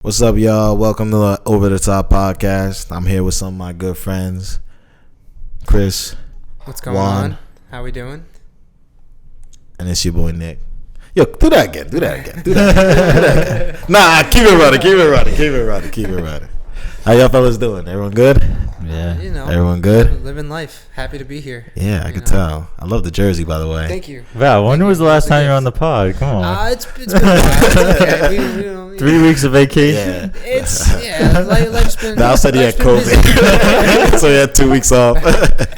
What's up, y'all? Welcome to the Over the Top podcast. I'm here with some of my good friends, Chris. What's going Juan, on? How we doing? And it's your boy Nick. Yo, do that again. Nah, keep it running. How y'all fellas doing? Everyone good? Yeah. Everyone good? Living life. Happy to be here. Yeah, I could tell. I love the jersey, by the way. Thank you. Wow, when was the last time you were on the pod? Come on. It's been a while. Okay. 3 weeks of vacation. Yeah. Life's been. Now said he had COVID, so he had 2 weeks off.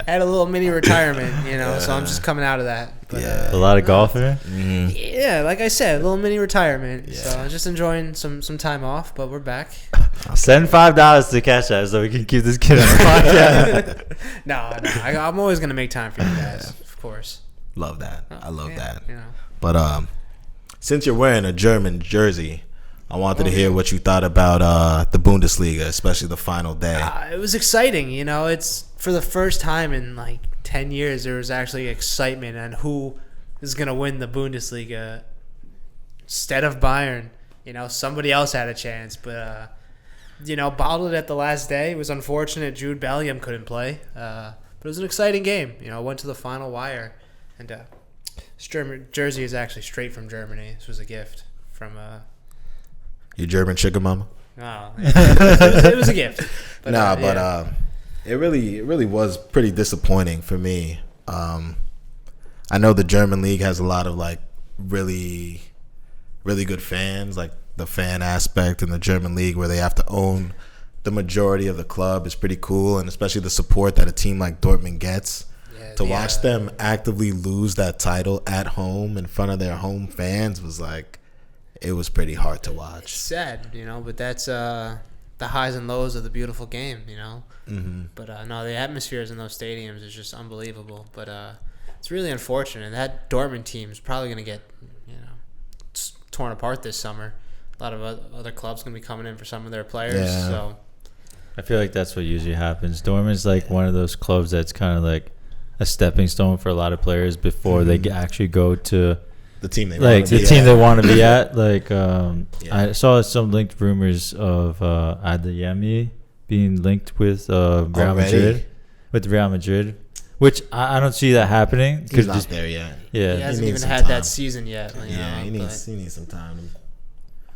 Had a little mini retirement, so I'm just coming out of that. But, A lot of golfing. Mm-hmm. Yeah, like I said, a little mini retirement. Yeah. So I'm just enjoying some time off, but we're back. Send $5 to Cash App so we can keep this kid on the podcast. No, I'm always gonna make time for you guys, of course. Love that. I love that. You know. But since you're wearing a German jersey, I wanted to hear what you thought about the Bundesliga, especially the final day. It was exciting. It's for the first time in like 10 years there was actually excitement on who is going to win the Bundesliga instead of Bayern. Somebody else had a chance, but bottled it at the last day. It was unfortunate Jude Bellingham couldn't play, but it was an exciting game. Went to the final wire, and this German jersey is actually straight from Germany. This was a gift from Your German sugar mama? it was a gift. But, it really was pretty disappointing for me. I know the German league has a lot of like really, really good fans, like the fan aspect in the German league where they have to own the majority of the club is pretty cool, and especially the support that a team like Dortmund gets. To watch them actively lose that title at home in front of their home fans was like, it was pretty hard to watch. It's sad, but that's the highs and lows of the beautiful game, Mm-hmm. But no, the atmospheres in those stadiums is just unbelievable. But it's really unfortunate. That Dortmund team is probably going to get, torn apart this summer. A lot of other clubs going to be coming in for some of their players. Yeah. So I feel like that's what usually happens. Dortmund's like one of those clubs that's kind of like a stepping stone for a lot of players before they actually go to the team they like want to the be team at. they want to be at. Like I saw some linked rumors of Adeyemi being linked with Real Madrid, which I don't see that happening. He's not there yet. Yeah, he hasn't even some had time. that season yet. He needs some time.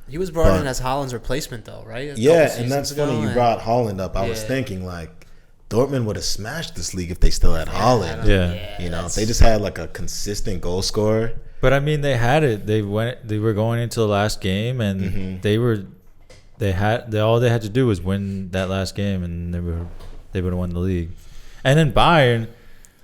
He was brought in as Haaland's replacement, though, right? And that's funny you brought Haaland up. I was thinking like Dortmund would have smashed this league if they still had Haaland. If they just had like a consistent goal scorer. But I mean, they had it. They were going into the last game, and all they had to do was win that last game, and they would have won the league. And then Bayern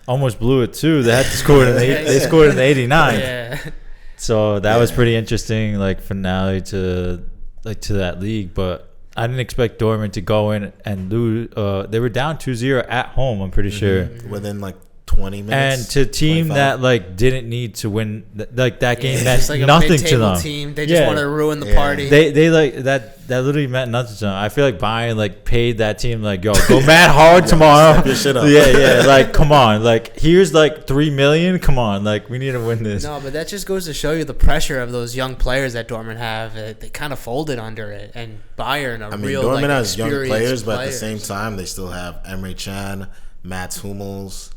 almost blew it too. They had to score in they scored in the 89th. Yeah. So that was pretty interesting, like finale to that league. But I didn't expect Dortmund to go in and lose. They were down 2-0 at home, I'm pretty sure. Within like 20 minutes. And to a team 25. that like didn't need to win, like that game meant like nothing to them. Team. They just want to ruin the party. They like that literally meant nothing to them. I feel like Bayern like paid that team like, yo, go mad hard tomorrow. Step your shit up. Yeah, like come on, like here's like $3 million. Come on, like we need to win this. No, but that just goes to show you the pressure of those young players that Dortmund have. They kind of folded under it, and Bayern Dortmund has young players, but at the same time they still have Emre Can, Mats Hummels.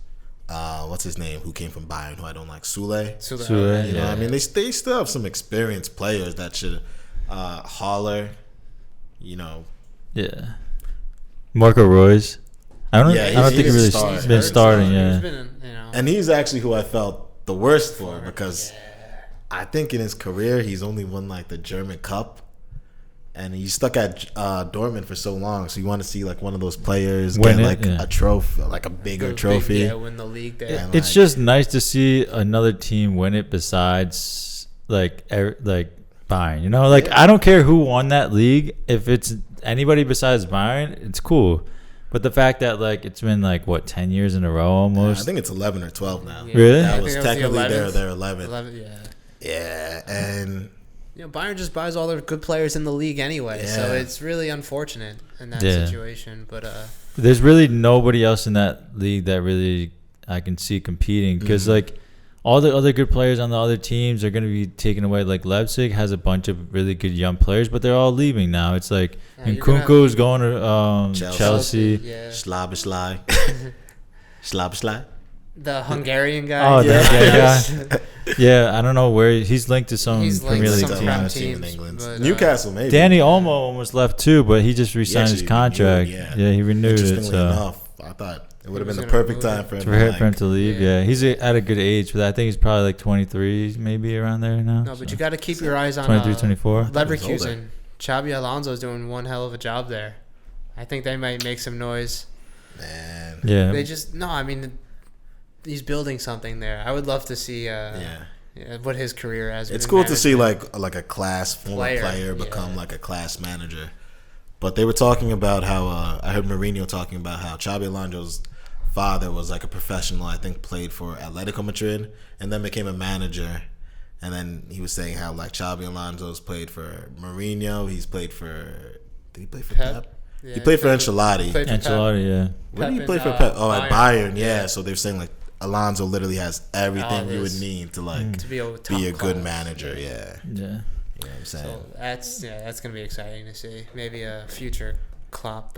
What's his name? Who came from Bayern? Who I don't like, Sule. Sule, yeah. I mean, they still have some experienced players that should. Haller, Yeah. Marco Reus. I don't think he really been starting. Yeah. And he's actually who I felt the worst for because I think in his career he's only won like the German Cup. And he's stuck at Dortmund for so long, so you want to see like one of those players get a trophy, like a bigger trophy. Win the league there. It's just nice to see another team win it besides like Bayern. I don't care who won that league. If it's anybody besides Bayern, it's cool. But the fact that like it's been like 10 years in a row almost. I think it's 11 or 12 now. Yeah. Really? That was technically their 11th. 11, yeah, and. Bayern just buys all their good players in the league anyway, so it's really unfortunate in that situation. But there's really nobody else in that league that really I can see competing because like all the other good players on the other teams are going to be taken away. Like Leipzig has a bunch of really good young players, but they're all leaving now. It's like Nkunku is going to Chelsea. Yeah. Slabbersly. Slabbersly. The Hungarian guy. Oh, that guy. Yeah, I don't know where he's linked to some Premier League team in England. Newcastle, maybe. Danny Olmo almost left too, but he just re-signed his contract. He renewed it. Interestingly enough, I thought it would have been the perfect time for him to leave. Yeah, he's at a good age, but I think he's probably like 23, maybe around there now. No, but you got to keep your eyes on 23, 24. Leverkusen. Xabi Alonso's doing one hell of a job there. I think they might make some noise. Man. Yeah. They just he's building something there. I would love to see what his career has been. It's cool to see like a class former player become like a class manager. But they were talking about how I heard Mourinho talking about how Xabi Alonso's father was like a professional, I think played for Atletico Madrid and then became a manager. And then he was saying how like Xabi Alonso's played for Mourinho, did he play for Pep? Yeah, he played for Ancelotti. Yeah. Where did he play for Pep? Oh, at Bayern, yeah. So they're saying like Alonso literally has everything you would need to like to be a good manager. Yeah. Yeah. You know what I'm saying? So that's gonna be exciting to see. Maybe a future Klopp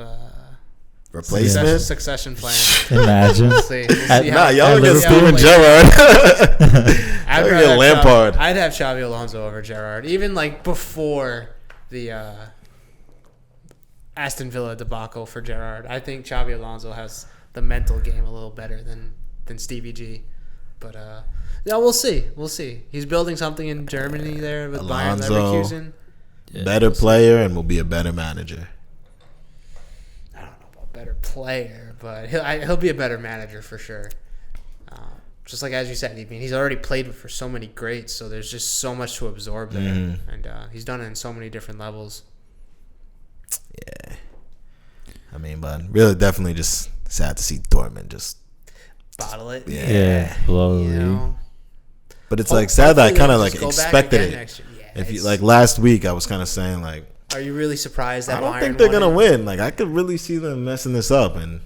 replacement succession plan. Imagine. We'll see how y'all get Steven Gerrard. I'd get Lampard. I'd have Xabi Alonso over Gerrard, even like before the Aston Villa debacle for Gerrard. I think Xabi Alonso has the mental game a little better than Stevie G. But we'll see. He's building something in Germany there with Bayern Leverkusen. Better player and will be a better manager. I don't know about better player, but he'll be a better manager for sure. Just like as you said, he's already played for so many greats, so there's just so much to absorb there, and he's done it in so many different levels. Yeah, but really, definitely just sad to see Dortmund just bottle it. Yeah, blow. But it's like sad that I kind of like expected it. If you like last week, I was kind of saying like, are you really surprised that I don't Bayern think they're gonna win? Like I could really see them messing this up, and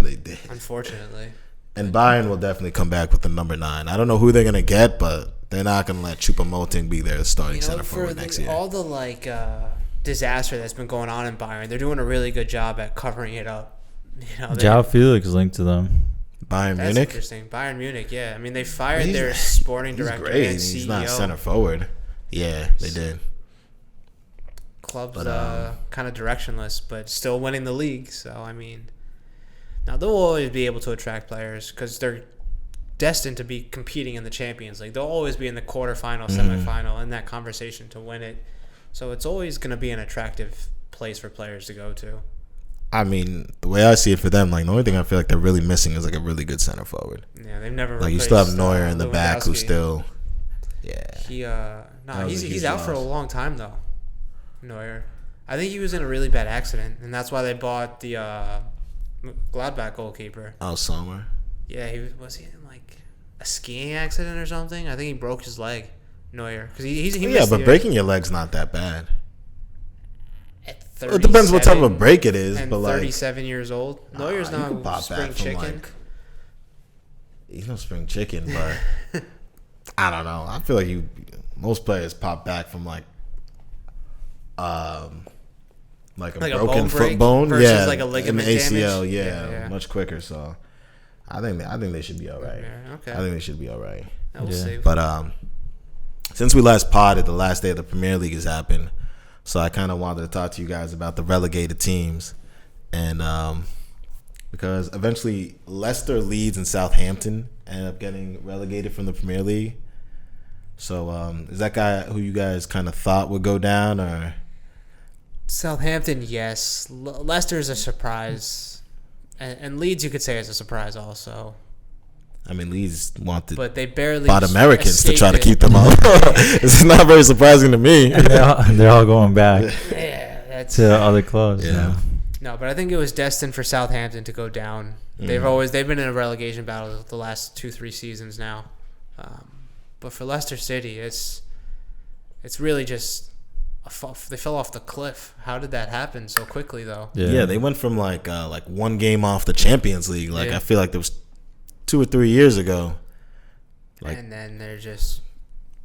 they did. Unfortunately. And Bayern will definitely come back with the number 9. I don't know who they're gonna get, but they're not gonna let Choupo-Moting be their starting center forward next year. All the disaster that's been going on in Bayern, they're doing a really good job at covering it up. João Felix linked to them. Bayern That's Munich. Interesting. Bayern Munich, yeah. I mean, they fired their sporting director and CEO. He's not center forward. Yeah, they did. Club's kind of directionless, but still winning the league. So, I mean, now they'll always be able to attract players because they're destined to be competing in the Champions League. They'll always be in the quarterfinal, semifinal, in that conversation to win it. So it's always going to be an attractive place for players to go to. I mean, the way I see it for them, like the only thing I feel like they're really missing is like a really good center forward. Yeah, they've never like you still have Neuer in the back who's still, he's out for a long time though. Neuer, I think he was in a really bad accident, and that's why they bought the Gladbach goalkeeper. Oh, Sommer. Yeah, was he in like a skiing accident or something? I think he broke his leg. Neuer, because he but breaking your leg's not that bad. It depends what type of break it is, but like 37 years old. Neuer's not spring chicken. He's no spring chicken, but I don't know. I feel like most players pop back from like a broken foot bone versus like a ligament ACL, damage. Much quicker. So I think they should be all right. Yeah, okay. I think they should be all right. We'll see. But since we last podded, the last day of the Premier League has happened. So I kind of wanted to talk to you guys about the relegated teams. And because eventually Leicester, Leeds, and Southampton end up getting relegated from the Premier League. So is that guy who you guys kind of thought would go down? Or Southampton, yes. Leicester is a surprise. And Leeds, you could say, is a surprise also. I mean, Leeds wanted but they barely bought Americans to try to keep them up. It's not very surprising to me. They're all going back to other clubs. Yeah. No, but I think it was destined for Southampton to go down. They've been in a relegation battle the last 2-3 seasons now. But for Leicester City, it's really just they fell off the cliff. How did that happen so quickly, though? Yeah, they went from like one game off the Champions League. I feel like there was 2 or 3 years ago, Like, and then they're just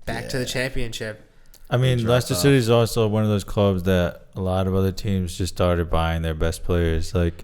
back to the championship. I mean, dropped Leicester off. City is also one of those clubs that a lot of other teams just started buying their best players. Like,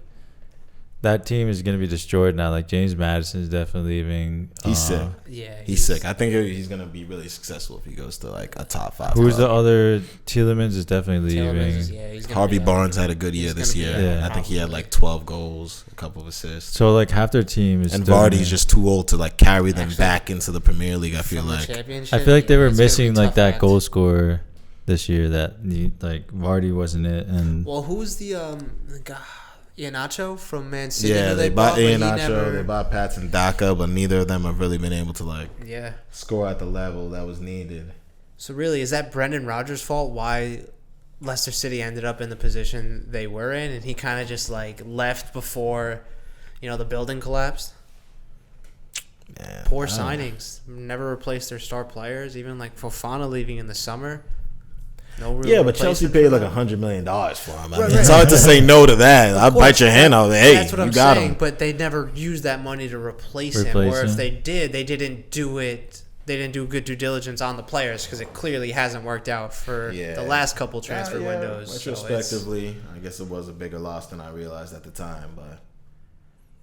that team is going to be destroyed now. Like, James Madison is definitely leaving. He's sick. Yeah, He's sick. I think he's going to be really successful if he goes to like a top 5. Who's the club. other? Tielemans is definitely Tielemans leaving. is- yeah, he's gonna Harvey be Barnes had a good year he's this gonna be year. Yeah. I think he had probably. like 12 goals, a couple of assists. So, like, half their team is And still Vardy's gonna- just too old to like carry them Actually, back into the Premier League. I feel from the like. championship, I feel like they were it's gonna be missing, like, tough that act. goal scorer this year that, like, Vardy wasn't it. And Well, who's the guy? Iheanacho from Man City? Yeah, who they bought, bought but he Iheanacho, never- they bought Patson Daka, but neither of them have really been able to like Yeah. score at the level that was needed. So really, is that Brendan Rodgers' fault? Why Leicester City ended up in the position they were in, and he kind of just like left before, the building collapsed? Man, Poor I don't know. signings. Never replaced their star players. Even like Fofana leaving in the summer. No real Yeah, but Chelsea replacement paid for like them. $100 million for him. I Right, mean, it's right. hard to say no to that. I'll Of course, bite your hand off. Hey, that's what you I'm got saying. him. But they never used that money to replace him. Replace Or if him. they did, they didn't do it. They didn't do good due diligence on the players because it clearly hasn't worked out for Yeah. the last couple transfer windows. So it's- Retrospectively, I guess it was a bigger loss than I realized at the time, but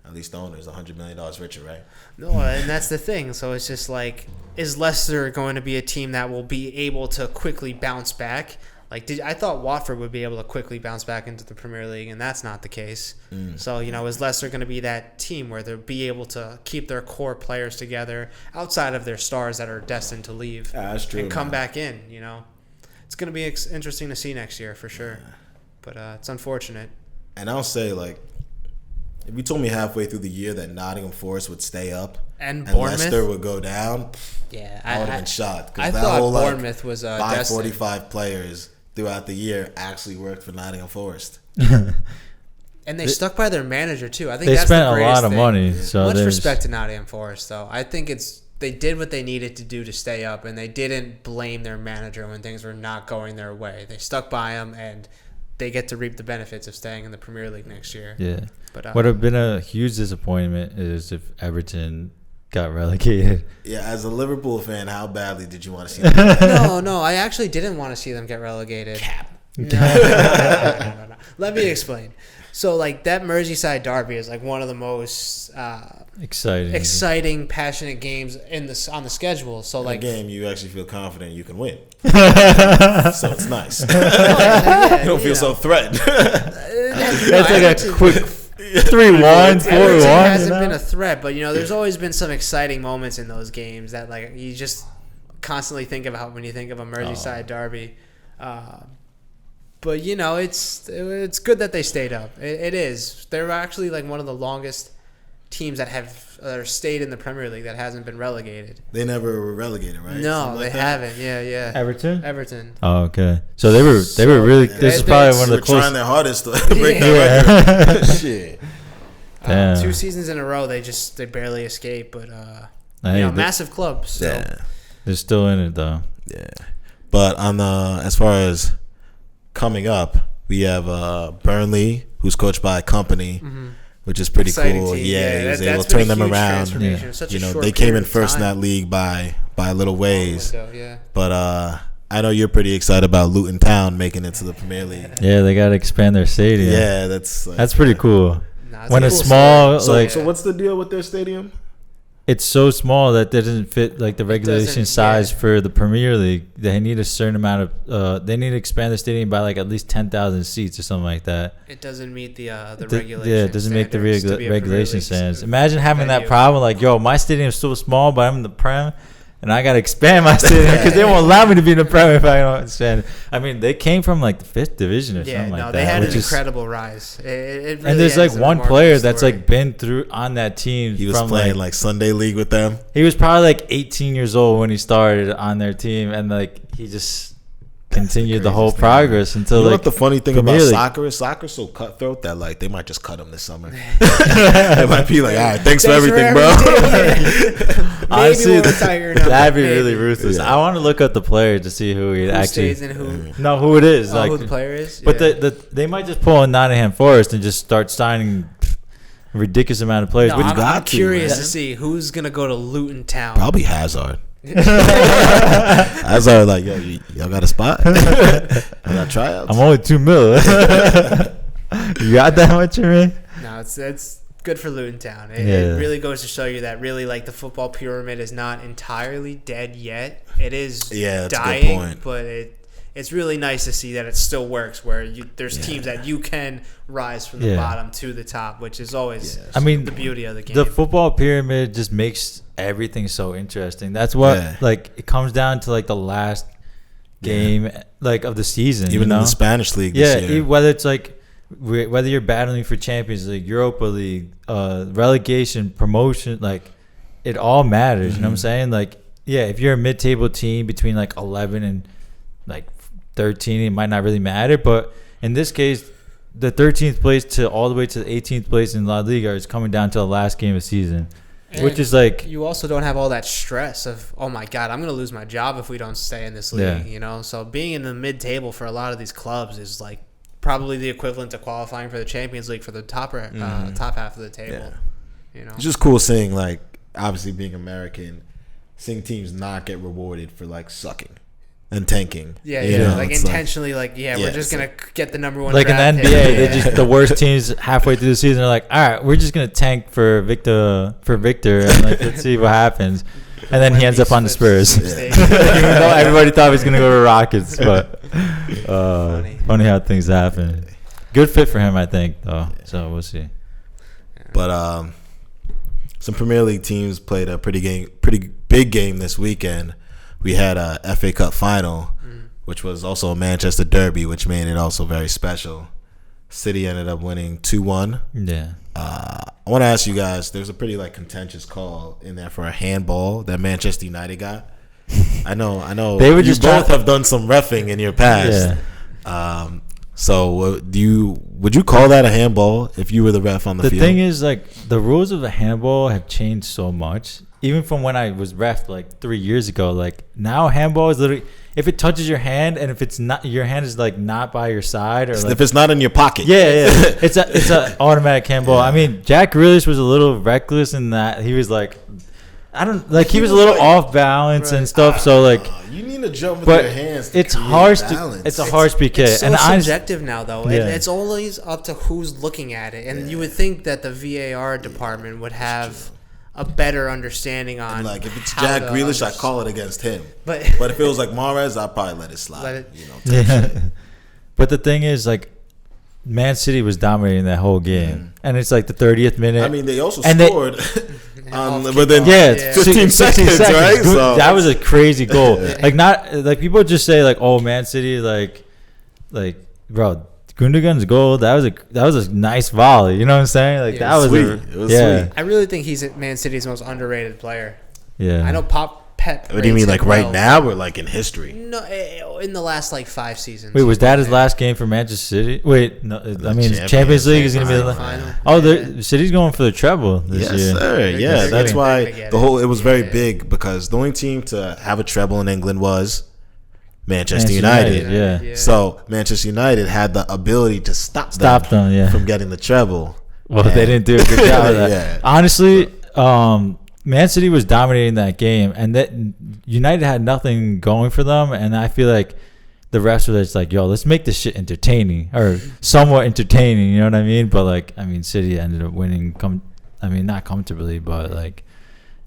at least the owner's $100 million richer, right? No, and that's the thing. So it's just like, is Leicester going to be a team that will be able to quickly bounce back? Like, I thought Watford would be able to quickly bounce back into the Premier League, and that's not the case. So, is Leicester going to be that team where they'll be able to keep their core players together outside of their stars that are destined to leave That's true. and come man. back in, It's going to be interesting to see next year for sure. But it's unfortunate. And I'll say, like, if you told me halfway through the year that Nottingham Forest would stay up And and Bournemouth? Leicester would go down, Yeah, I would have been shocked. I Because that thought whole Bournemouth was buy destined. 45 players throughout the year actually worked for Nottingham Forest. And they stuck by their manager too. I think they that's spent the a greatest lot of thing. money. So Much there's- respect to Nottingham Forest, though. I think they did what they needed to do to stay up, and they didn't blame their manager when things were not going their way. They stuck by him, and they get to reap the benefits of staying in the Premier League next year. Yeah. But What would have been a huge disappointment is if Everton got relegated. Yeah, as a Liverpool fan, how badly did you want to see them? no, I actually didn't want to see them get relegated. No. Let me explain. So, like, that Merseyside derby is like one of the most Exciting. passionate games on the schedule. So, In a like, game, you actually feel confident you can win. So it's nice. You don't feel so threatened. That's like a quick 3-1, 4-1. Everton hasn't been a threat, but there's always been some exciting moments in those games that like you just constantly think about when you think of a Merseyside derby. But it's good that they stayed up. It is. They're actually like one of the longest teams that have stayed in the Premier League that hasn't been relegated. They never were relegated, right? No, Something they like that? haven't. Yeah. Everton? Oh, okay. So they were really. This is they- probably they one of They the were close. trying their hardest to break Yeah. that record. Shit. Damn. 2 seasons in a row, they barely escaped. But Hey, massive clubs. So. Yeah. they're still in it though. Yeah. But as far as coming up, we have Burnley, who's coached by a company, which is pretty Exciting cool. team. Yeah, he was that's able to been turn a them huge around. transformation in such a short They came period in of first in time. that league by a little ways. Window, yeah. But I know you're pretty excited about Luton Town making it to the Premier League. Yeah, they got to expand their stadium. Yeah, that's Pretty cool. Nah, it's When a a cool small story. So what's the deal with their stadium? it's so small that it doesn't fit like the regulation size yeah. for the Premier League. They need a certain amount of. They need to expand the stadium by like at least 10,000 seats or something like that. It doesn't meet the Yeah, regulation. it doesn't make the standards to be a Premier regulation League standards. Imagine having that venue. problem. Like, yo, my stadium's so small, but I'm in the Prem, and I gotta expand my stadium because they won't allow me to be in the Prem if I don't expand. I mean, they came from like the 5th division or Yeah, something like no, that. they had an which is- incredible rise. It really and there's like is a one remarkable player that's story. like been through on that team. He was from playing like Sunday League with them. he was probably like 18 years old when he started on their team, and like he just continued the whole craziest thing. progress until You know like what the funny thing Premier about League. soccer is? Soccer's so cutthroat that like they might just cut him this summer. It might be like, all right, thanks for everything, bro. Maybe Honestly, we'll retire your number. that'd be Maybe. really ruthless. Yeah. I want to look up the player to see who he Who actually stays and who? no who it is. Oh, like who the player is? But Yeah. they might just pull in Nottingham Forest and just start signing. ridiculous amount of players. No, which I'm curious man. to see who's gonna go to Luton Town. Probably Hazard. Hazard, like, yo, y'all got a spot? I got tryouts. I'm only $2 million. You got that much in me? No, it's good for Luton Town. It really goes to show you that really like the football pyramid is not entirely dead yet. It is that's dying, a good point. but it's really nice to see that it still works. Where there's teams that you can rise from the bottom to the top, which is always the beauty of the game. The football pyramid just makes everything so interesting. That's what like it comes down to like the last game like of the season. Even in the Spanish league this year. Whether it's like whether you're battling for Champions League, Europa League, relegation, promotion, like it all matters. You know what I'm saying? Like, yeah, if you're a mid-table team between like 11 and like 13, it might not really matter. But in this case, the 13th place to all the way to the 18th place in La Liga is coming down to the last game of the season, which is like you also don't have all that stress of, oh my God, I'm going to lose my job if we don't stay in this league. You know, so being in the mid-table for a lot of these clubs is like probably the equivalent to qualifying for the Champions League for the top half of the table. You know, it's just cool seeing, like, obviously being American, seeing teams not get rewarded for like sucking and tanking. Like intentionally, we're just gonna get the number one. Like in the draft NBA, pick. they just the worst teams halfway through the season are like, all right, we're just gonna tank for Victor, and like let's see what happens. And then he ends up on the Spurs, even though everybody thought he was gonna go to Rockets. But funny how things happen. Good fit for him, I think, though. So we'll see. But some Premier League teams played a pretty big game this weekend. We had a FA Cup final, which was also a Manchester derby, which made it also very special. City ended up winning 2-1. Yeah. I want to ask you guys, there's a pretty like contentious call in there for a handball that Manchester United got. I know. They were you just both have done some reffing in your past. Yeah. So would you call that a handball if you were the ref on the field? The thing is, like, the rules of the handball have changed so much. Even from when I was ref like 3 years ago, like now handball is literally if it touches your hand and if it's not your hand is like not by your side or like, if it's not in your pocket. it's a automatic handball. Yeah. I mean, Jack Grealish was a little reckless in that he was like, he was a little off balance and stuff. So like, you need to jump with your hands. It's harsh. It's a harsh PK. It's so and subjective now, though. It's always up to who's looking at it, and you would think that the VAR department would have a better understanding on. And like if it's Jack Grealish, I call it against him. But if it was like Mahrez, I'd probably let it slide. But the thing is, like, Man City was dominating that whole game, and it's like the 30th minute. I mean, they also scored within 15 seconds, right? So that was a crazy goal. Like not like people just say like, oh, Man City, like bro. Gundogan's goal, that was a nice volley. You know what I'm saying? Like that was sweet. It was sweet. I really think he's Man City's most underrated player. Yeah. I know Pep. What do you mean, like right now or like in history? No, in the last like 5 seasons. Wait, was that his last game for Manchester City? Wait, no, I mean Champions League is gonna be the final. Oh, the City's going for the treble this year. Yes, sir. Yeah, that's why it was very big because the only team to have a treble in England was Manchester United. Yeah. So Manchester United had the ability to stop them from getting the treble. Well, they didn't do a good job of that. Honestly, Man City was dominating that game, and that United had nothing going for them. And I feel like the refs were just like, "Yo, let's make this shit entertaining or somewhat entertaining." You know what I mean? But like, I mean, City ended up winning. Not comfortably, but like.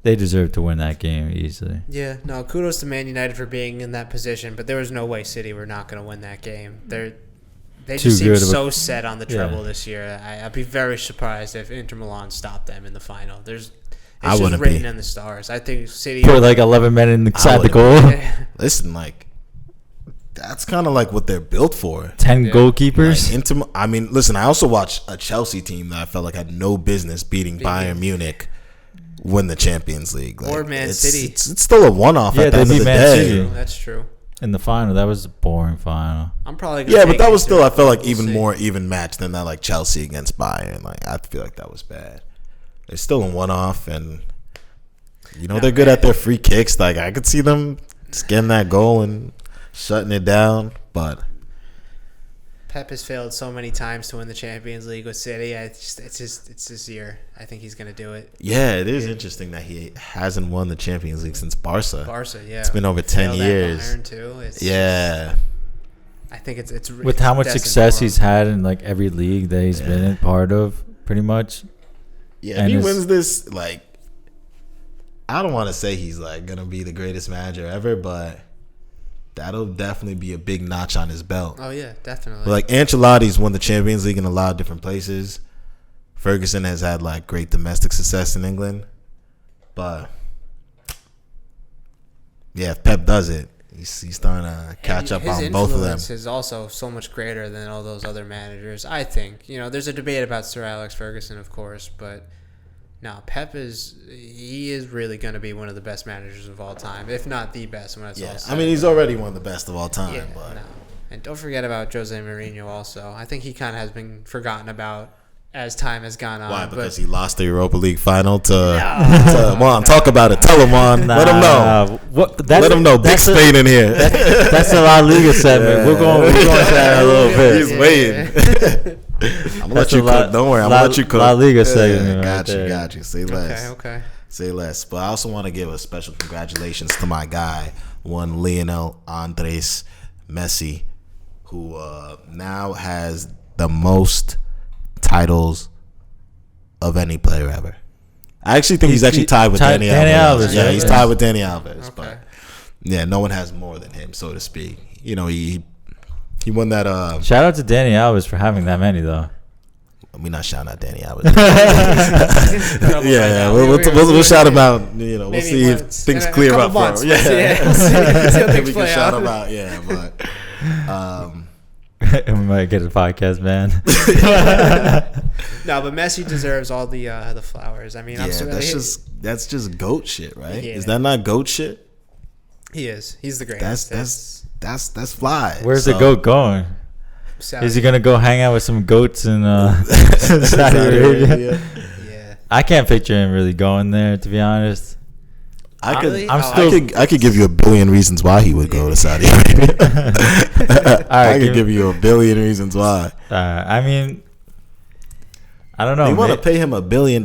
They deserve to win that game easily. Yeah, no, kudos to Man United for being in that position, but there was no way City were not going to win that game. They just seem so set on the treble this year. I'd be very surprised if Inter Milan stopped them in the final. It's just written in the stars. I think City put like 11 men inside the goal. Listen, like that's kind of like what they're built for. 10 goalkeepers. Like, listen, I also watched a Chelsea team that I felt like had no business beating Bayern Munich. Win the Champions League. Or Man City. It's still a one-off at the end of the day. City. That's true. In the final, that was a boring final. I'm probably gonna but that was still, I felt like even more even match than that, like Chelsea against Bayern. Like I feel like that was bad. They're still a one-off, and they're good at their free kicks. Like I could see them just getting that goal and shutting it down, but Pep has failed so many times to win the Champions League with City. It's this year. I think he's gonna do it. Yeah, it is interesting that he hasn't won the Champions League since Barca. Yeah. It's been over 10 years. Bayern too. Yeah. I think it's with how much success he's had in like every league that he's been in part of, pretty much. Yeah, if he wins this, like, I don't want to say he's like gonna be the greatest manager ever, but that'll definitely be a big notch on his belt. Oh yeah, definitely. But like Ancelotti's won the Champions League in a lot of different places. Ferguson has had like great domestic success in England, but yeah, if Pep does it, he's starting to catch up on both of them. His influence is also so much greater than all those other managers. I think there's a debate about Sir Alex Ferguson, of course, but no, Pep is really going to be one of the best managers of all time, if not the best. When it's all said. I mean, he's already one of the best of all time. Yeah, but. no. And don't forget about Jose Mourinho also. I think he kind of has been forgotten about as time has gone on. Why? Because he lost the Europa League final to Juan. Talk about it. Tell him, Juan. Let him know. Let him know. Big Spain in here. That's the La Liga segment. We're going to that in a little bit. He's waiting. I'm gonna let you cook. Don't worry. I'm gonna let you cook. La Liga segment. Got you. Say less. Okay. Say less. But I also want to give a special congratulations to my guy, one Lionel Andres Messi, who now has the most titles of any player ever. I actually think he's actually tied with Danny Alves. Yeah, he's tied with Danny Alves. Okay. But yeah, no one has more than him, so to speak. He won that. Shout out to Danny Alves for having that many, though. We're not shouting out Danny Alves. We'll shout him out. We'll see if things clear up for him. We can shout him out. Yeah, but. We might get a podcast, man. No, but Messi deserves all the flowers. I mean, that's just GOAT shit, right? Yeah. Is that not GOAT shit? He is. He's the greatest. That's fly. Where's the GOAT going? Saudi. Is he gonna go hang out with some goats in Saudi Arabia? Yeah. I can't picture him really going there, to be honest. I could give you a billion reasons why he would go to Saudi Arabia. I could give you a billion reasons why. I mean, I don't know. They want to pay him $1 billion.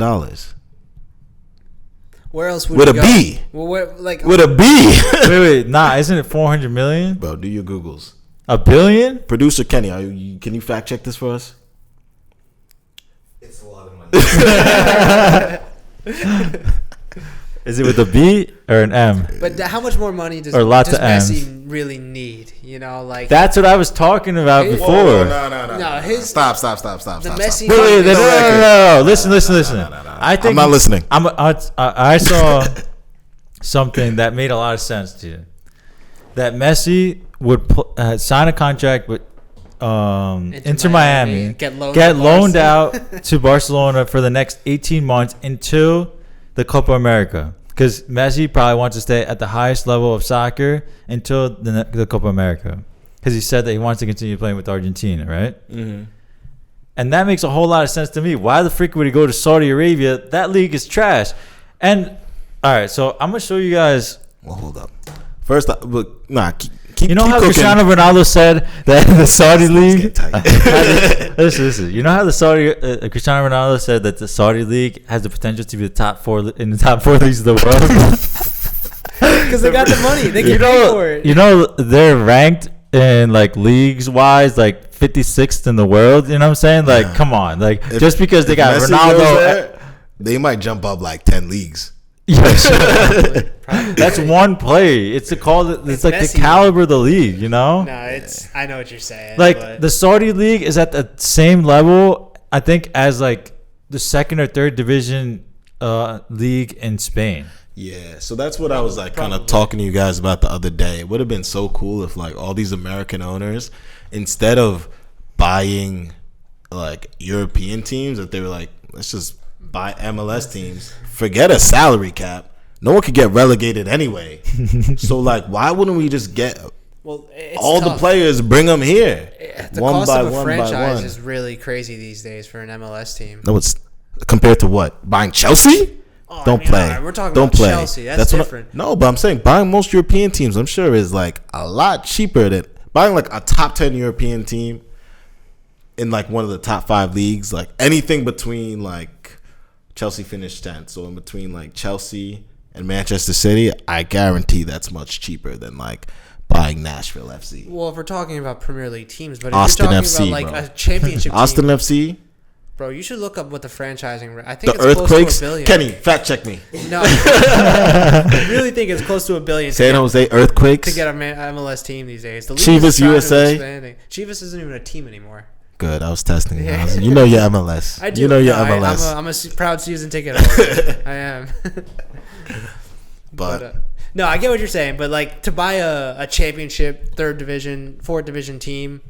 Where else would with he a go? B? Well, with a B? wait, nah, isn't it 400 million? Bro, do your Googles. $1 billion? Producer Kenny, can you fact check this for us? It's a lot of money. Is it with a B or an M? But how much more money does Messi really need? That's what I was talking about before. No. Stop. The Messi. Wait, no. Listen. I'm not listening. I saw something that made a lot of sense to you. That Messi would sign a contract with Inter Miami, get loaned out to Barcelona for the next 18 months until the Copa America, because Messi probably wants to stay at the highest level of soccer until the Copa America, because he said that he wants to continue playing with Argentina, right? Mm-hmm. And that makes a whole lot of sense to me. Why the freak would he go to Saudi Arabia? That league is trash. And all right, so I'm gonna show you guys. Well, hold up. First, you know how Cristiano Ronaldo said that the Saudi league. Listen. You know how the Saudi Cristiano Ronaldo said that the Saudi league has the potential to be the top four leagues of the world because they got the money. They can pay for it. You know they're ranked in like leagues wise like 56th in the world. You know what I'm saying? Like, come on, like just because they got Messi Ronaldo, they might jump up like 10 leagues. Yes, probably. That's one play. It's like Messi. The caliber of the league, you know. No, I know what you're saying. Like the Saudi league is at the same level, I think, as like the second or third division league in Spain. Yeah, so that's what I was like kind of talking to you guys about the other day. It would have been so cool if like all these American owners, instead of buying like European teams, that they were like, let's just buy MLS teams. Forget a salary cap. No one could get relegated anyway. So like, why wouldn't we just get all the players, bring them here? The cost of a franchise is really crazy these days for an MLS team. No, it's compared to what? Buying Chelsea? Don't play. Right, we're talking about Chelsea. That's different. No, but I'm saying buying most European teams, I'm sure, is like a lot cheaper than buying like a top 10 European team. in like one of the top 5 leagues, like anything between like Chelsea finished 10th, so in between like Chelsea and Manchester City, I guarantee that's much cheaper than like buying Nashville FC. Well, if we're talking about Premier League teams, but if Austin you're talking FC, about like bro. a championship Austin team, FC, bro, you should look up what the franchising. I think the it's Earthquakes. close to $1 billion. Kenny, fact check me. No, I really think it's close to $1 billion. San Jose Earthquakes. To get a MLS team these days. The league Chivas is trying to USA. expanding. Chivas isn't even a team anymore. Good, I was testing. Yeah. You know your MLS. I do. You know your No, MLS. I'm a proud season ticket holder. I am. but No, I get what you're saying, but like to buy a championship, 3rd division, 4th division team,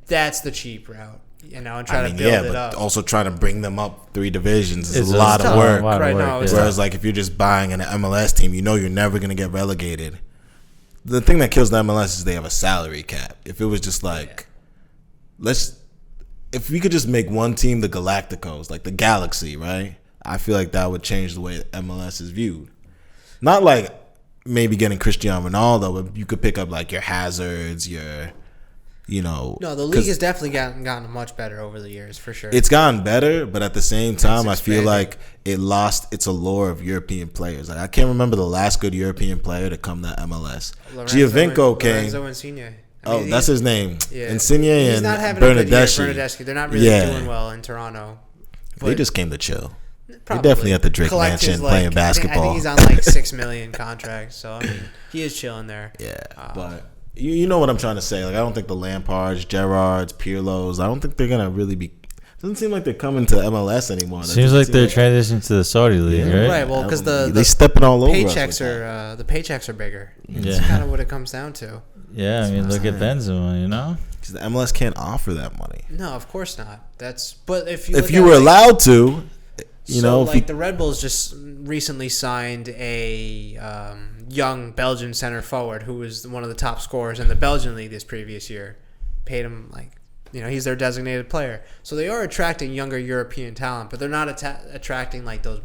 that's the cheap route, and try to build it up. Also trying to bring them up 3 divisions is It's a lot of tough. work. Right now, it's Whereas like if you're just buying an MLS team, you know you're never gonna get relegated. The thing that kills the MLS is they have a salary cap. If it was just like, if we could just make one team the Galacticos, like the Galaxy, right? I feel like that would change the way MLS is viewed. Not like maybe getting Cristiano Ronaldo, but you could pick up like your Hazards, your, No, the league has definitely gotten much better over the years, for sure. it's gotten better, but at the same time, I feel expanding. like it lost its allure of European players. Like I can't remember the last good European player to come to MLS. Giovinco came. Lorenzo Insigne. That's his name. Yeah. Insigne He's and not having a good year. Bernardeschi. Bernardeschi. They're not really doing well in Toronto. They just came to chill. Probably. They're definitely at the Drake Collective, Mansion playing I basketball. think he's on like $6 million contract, so I mean, he is chilling there. Yeah, but you know what I'm trying to say. Like I don't think the Lampards, Gerrards, Pirlos, I don't think they're gonna really be. Doesn't seem like they're coming to MLS anymore. Seems like they're transitioning to the Saudi league, right? Right. Well, because they stepping all over. paychecks are the paychecks are bigger. That's Yeah. kind of what it comes down to. Yeah, I mean, look at Benzema, you know? Because the MLS can't offer that money. No, of course not. But if you If look you at, were like, allowed to, you know, if like the Red Bulls just recently signed a young Belgian center forward who was one of the top scorers in the Belgian league this previous year. Paid him he's their designated player. So they are attracting younger European talent, but they're not attracting like those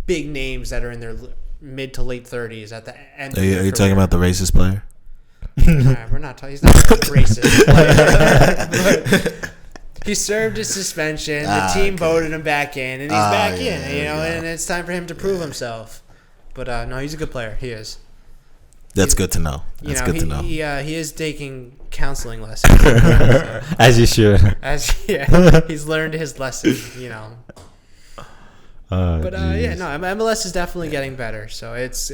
big names that are in their mid to late 30s at the end. Are you talking about the racist player? Nah, we're not talking. He's not a racist player. But he served his suspension. The team voted him back in, and he's back in. And it's time for him to prove himself. But no, he's a good player. He is. That's good to know. That's good to know. He is taking counseling lessons. As you should. He's learned his lesson. But MLS is definitely getting better. So it's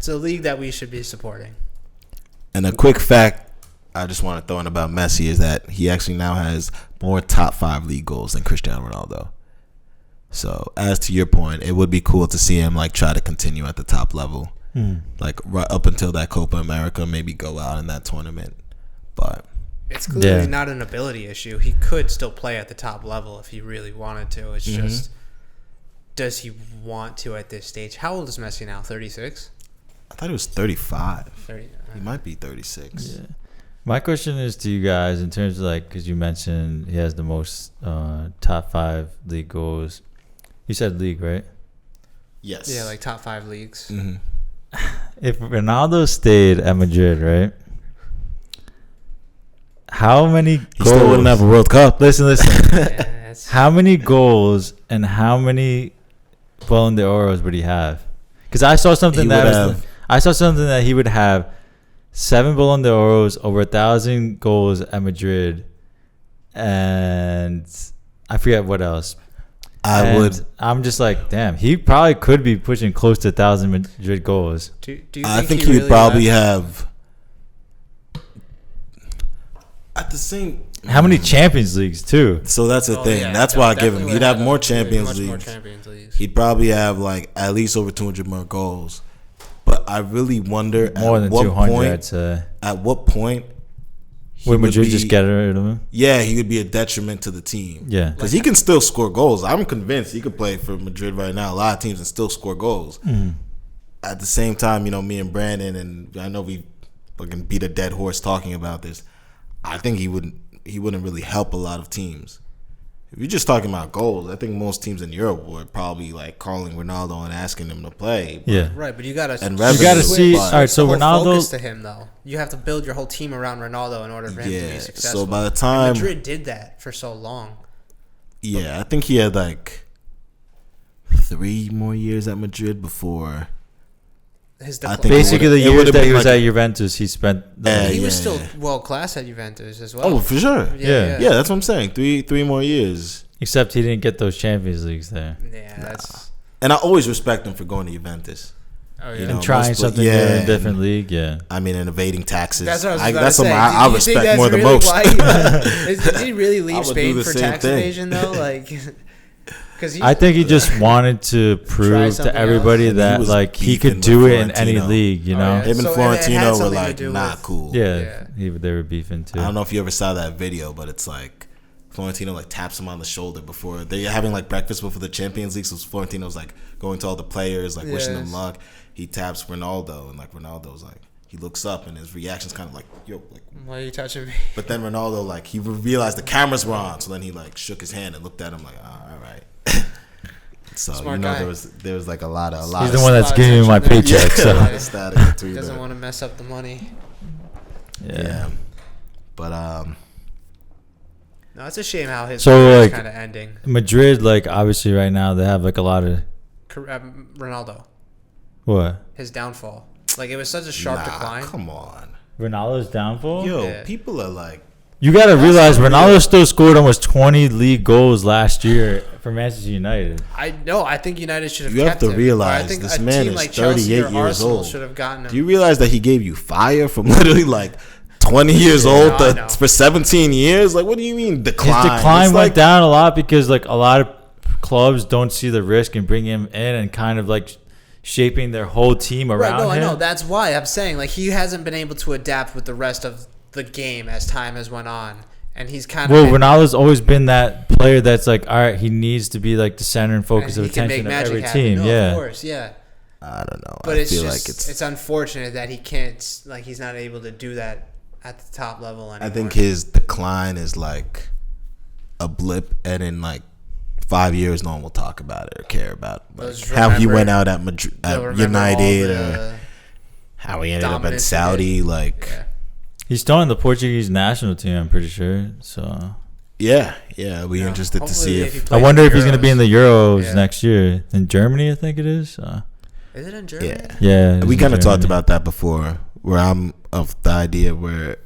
a league that we should be supporting. And a quick fact I just want to throw in about Messi is that he actually now has more top 5 league goals than Cristiano Ronaldo. So as to your point, it would be cool to see him like try to continue at the top level, like right up until that Copa America, maybe go out in that tournament. But it's clearly not an ability issue. He could still play at the top level if he really wanted to. It's just, does he want to at this stage? How old is Messi now? 36? I thought he was 35. 30. He might be 36. Yeah. My question is to you guys in terms of because you mentioned he has the most top 5 league goals. You said league, right? Yes. Yeah, like top 5 leagues. Mm-hmm. If Ronaldo stayed at Madrid, right? How many goals? He still wouldn't have a World Cup. Listen. Yeah, How many goals and how many Ballon d'Oros would he have? Because I saw something that he would have 7 Ballon d'Oros, over 1,000 goals at Madrid, and I forget what else. I'm just like, damn, he probably could be pushing close to 1,000 Madrid goals. Do you I think he he would really probably have at the same. How many Champions Leagues too? So that's the thing. Yeah, that's why I give him. definitely He'd have would more much Champions more Leagues. Champions Leagues. He'd probably have like at least over 200 more goals. But I really wonder More than 200, I'd say. At what point Would Madrid just get rid of him? Yeah, he would be a detriment to the team. Yeah. Because he can still score goals. I'm convinced he could play for Madrid right now. A lot of teams and still score goals. At the same time, me and Brandon, and I know we fucking beat a dead horse talking about this. I think he wouldn't really help a lot of teams. if you're just talking about goals, I think most teams in Europe would probably like calling Ronaldo and asking him to play. Yeah. Right, but you gotta see. All right, so Ronaldo. Focus to him though. You have to build your whole team around Ronaldo in order for him to be successful. So by the time Madrid did that for so long. Yeah, I think he had like 3 more years at Madrid before. Basically, the years that he was at Juventus, he spent. He was still world class at Juventus as well. Oh, for sure. Yeah, that's what I'm saying. 3 more years. Except he didn't get those Champions Leagues there. Yeah, that's. And I always respect him for going to Juventus. Oh, yeah. You know, and trying something new in a different league. Yeah. I mean, and evading taxes. That's what I was That's about to something say. I respect more than most. Did he really leave Spain for tax evasion though? Like. I think he just wanted to prove to everybody that like he could do it in any league, you know. Him and Florentino were like not cool. Yeah, they were beefing too. I don't know if you ever saw that video, but it's like Florentino like taps him on the shoulder before they're having like breakfast before the Champions League. So Florentino's like going to all the players, like wishing them luck. He taps Ronaldo, and like Ronaldo's like he looks up, and his reaction's kind of like, "Yo, like why are you touching me?" But then Ronaldo like he realized the cameras were on, so then he like shook his hand and looked at him like, "Oh, all right." So Smart guy. there was like a lot. He's the one that's giving me my paycheck. So he doesn't want to mess up the money. Yeah. But no, it's a shame how his career is kind of ending. Madrid, like obviously right now they have like a lot of Ronaldo. What? His downfall. Like it was such a sharp decline. Come on. Ronaldo's downfall. Yo, people are like. You got to realize Ronaldo still scored almost 20 league goals last year for Manchester United. I know. I think United should have. You have to realize this man is like 38 years old. Should have gotten him. Do you realize that he gave you fire from literally like 20 years old for 17 years? Like, what do you mean decline? His decline went down a lot because like a lot of clubs don't see the risk and bring him in and kind of like shaping their whole team around him. I know. That's why I'm saying like he hasn't been able to adapt with the rest of the game as time has went on, and he's kind of Ronaldo's always been that player that's like, all right, he needs to be like the center and focus of attention of every team. Of course, yeah. I don't know, but it's unfortunate that he can't, like, he's not able to do that at the top level anymore. I think his decline is like a blip, and in like 5 years, no one will talk about it or care about how he went out at Madrid, at United, or how he ended up in Saudi, like. He's still in the Portuguese national team, I'm pretty sure. So yeah, we'll be interested to see if. I wonder if he's going to be in the Euros next year in Germany. I think it is. Is it in Germany? Yeah. We kind of talked about that before. Where I'm of the idea where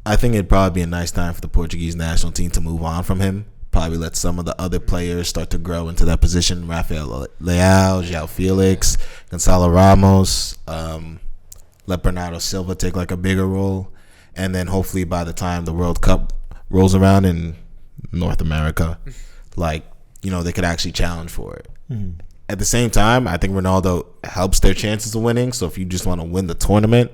I think it'd probably be a nice time for the Portuguese national team to move on from him. Probably let some of the other players start to grow into that position. Rafael Leao, João Felix, Gonçalo Ramos. Let Bernardo Silva take like a bigger role, and then hopefully by the time the World Cup rolls around in North America, like, you know, they could actually challenge for it. Mm-hmm. At the same time, I think Ronaldo helps their chances of winning. So if you just want to win the tournament,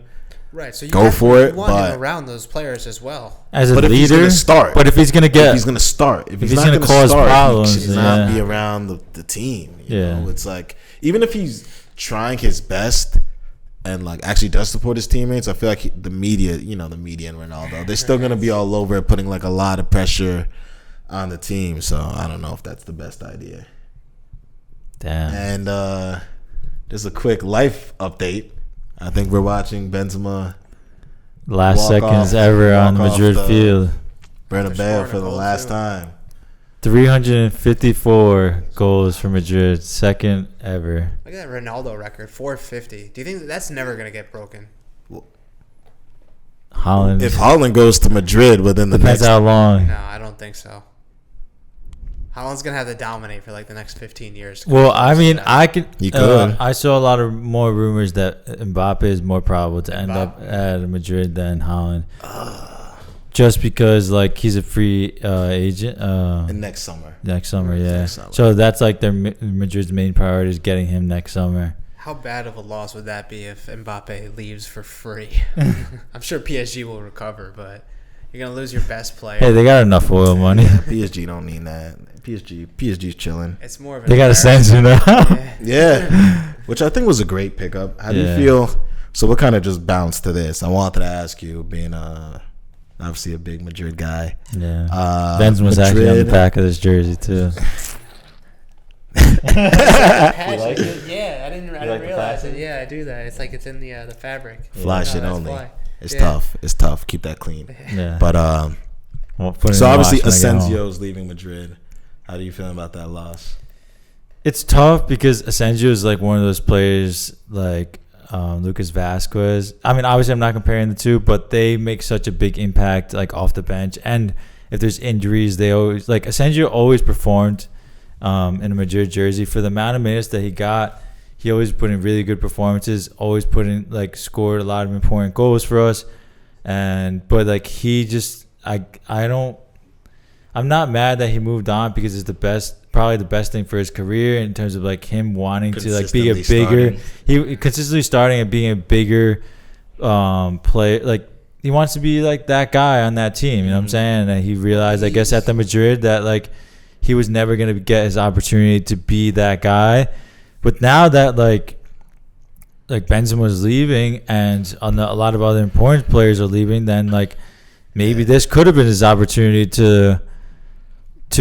right? So you go for it. But around those players as well as a leader. If he's going to start, but if he's going to start, if he's not going to cause problems, he should not be around the team. You know? It's like even if he's trying his best and like actually does support his teammates, I feel like the media and Ronaldo, they're still gonna be all over it, putting like a lot of pressure on the team. So I don't know if that's the best idea. Damn. And just a quick life update. I think we're watching Benzema last seconds ever on Madrid field, Bernabeu for the last time. 354 goals for Madrid, second ever. Look at that Ronaldo record, 450. Do you think that's never going to get broken? Haaland. If Haaland goes to Madrid within the next... how long? No, I don't think so. Haaland's going to have to dominate for like the next 15 years. Well, I mean, I could. You could. I saw a lot of more rumors that Mbappe is more probable to end up at Madrid than Haaland. Just because, like, he's a free agent. Next summer. Next summer. So that's, like, their Madrid's main priority is getting him next summer. How bad of a loss would that be if Mbappe leaves for free? I'm sure PSG will recover, but you're going to lose your best player. Hey, they got enough oil money. PSG don't need that. PSG's chilling. It's more of they got a censor now. Yeah. Which I think was a great pickup. How do you feel? So we'll kind of just bounce to this. I wanted to ask you, being a Obviously, a big Madrid guy. Yeah. Benzema's actually on the back of this jersey too. Like it? Yeah, I didn't realize it. Yeah, I do that. It's like it's in the fabric. Fly shit only. Fly. It's tough. It's tough. Keep that clean. Yeah. But so obviously Asensio's leaving Madrid. How do you feel about that loss? It's tough because Asensio is like one of those players like Lucas Vasquez. I mean, obviously I'm not comparing the two, but they make such a big impact like off the bench. And if there's injuries, they always like Asensio always performed in a Madrid jersey for the amount of minutes that he got. He always put in really good performances. Always put in like scored a lot of important goals for us. But like he just I'm not mad that he moved on because it's probably the best thing for his career in terms of like him wanting to like be a bigger he consistently starting and being a bigger player. Like he wants to be like that guy on that team, you know what I'm saying? And he realized I guess at the Madrid that like he was never going to get his opportunity to be that guy. But now that like Benzema was leaving and a lot of other important players are leaving, then like maybe this could have been his opportunity to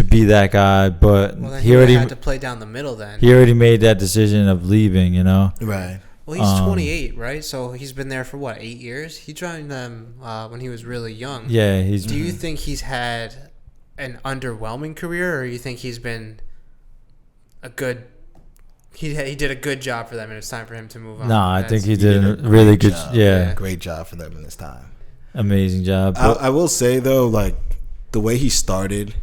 be that guy, but he already had to play down the middle. Then he already made that decision of leaving, you know. Right. Well, he's 28, right? So he's been there for what, 8 years? He joined them when he was really young. Yeah, Do you think he's had an underwhelming career, or you think he's been a good? He did a good job for them, and it's time for him to move on. No, I think he did a really good job. Yeah, great job for them in this time. Amazing job. I will say though, like the way he started,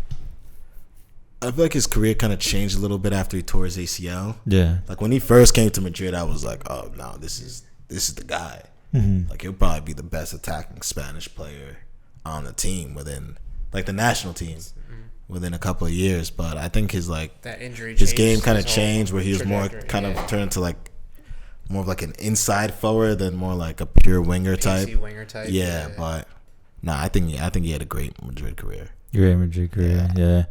I feel like his career kind of changed a little bit after he tore his ACL. Yeah. Like when he first came to Madrid, I was like, oh no, this is the guy. Mm-hmm. Like he'll probably be the best attacking Spanish player on the team within, like the national team, within a couple of years. But I think his like that injury, his game kind of changed where he was more kind of turned to like more of like an inside forward than more like a pure winger type. Yeah, but I think he had a great Madrid career. Great Madrid career. Yeah.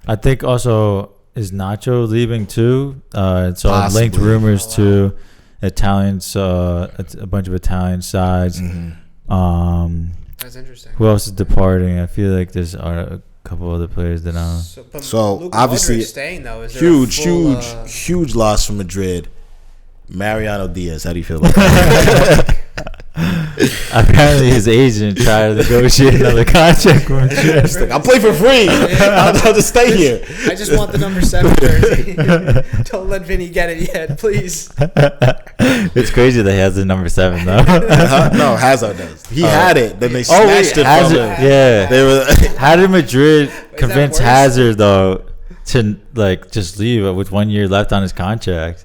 I think also is Nacho leaving too. It's all linked rumors to Italians, a bunch of Italian sides. Mm-hmm. That's interesting. Who else is departing? I feel like there's a couple other players that I don't know. So obviously, staying though. Is huge loss for Madrid. Mariano Diaz. How do you feel about that? Apparently his agent tried to negotiate another contract with Madrid. I'll play for free. I'll just stay here. I just want the number 7 jersey. Don't let Vinny get it yet, please. It's crazy that he has the number 7 though. No, Hazard does. He had it. Then they snatched it from him. Yeah. They were. How did Madrid convince Hazard though to like just leave with 1 year left on his contract?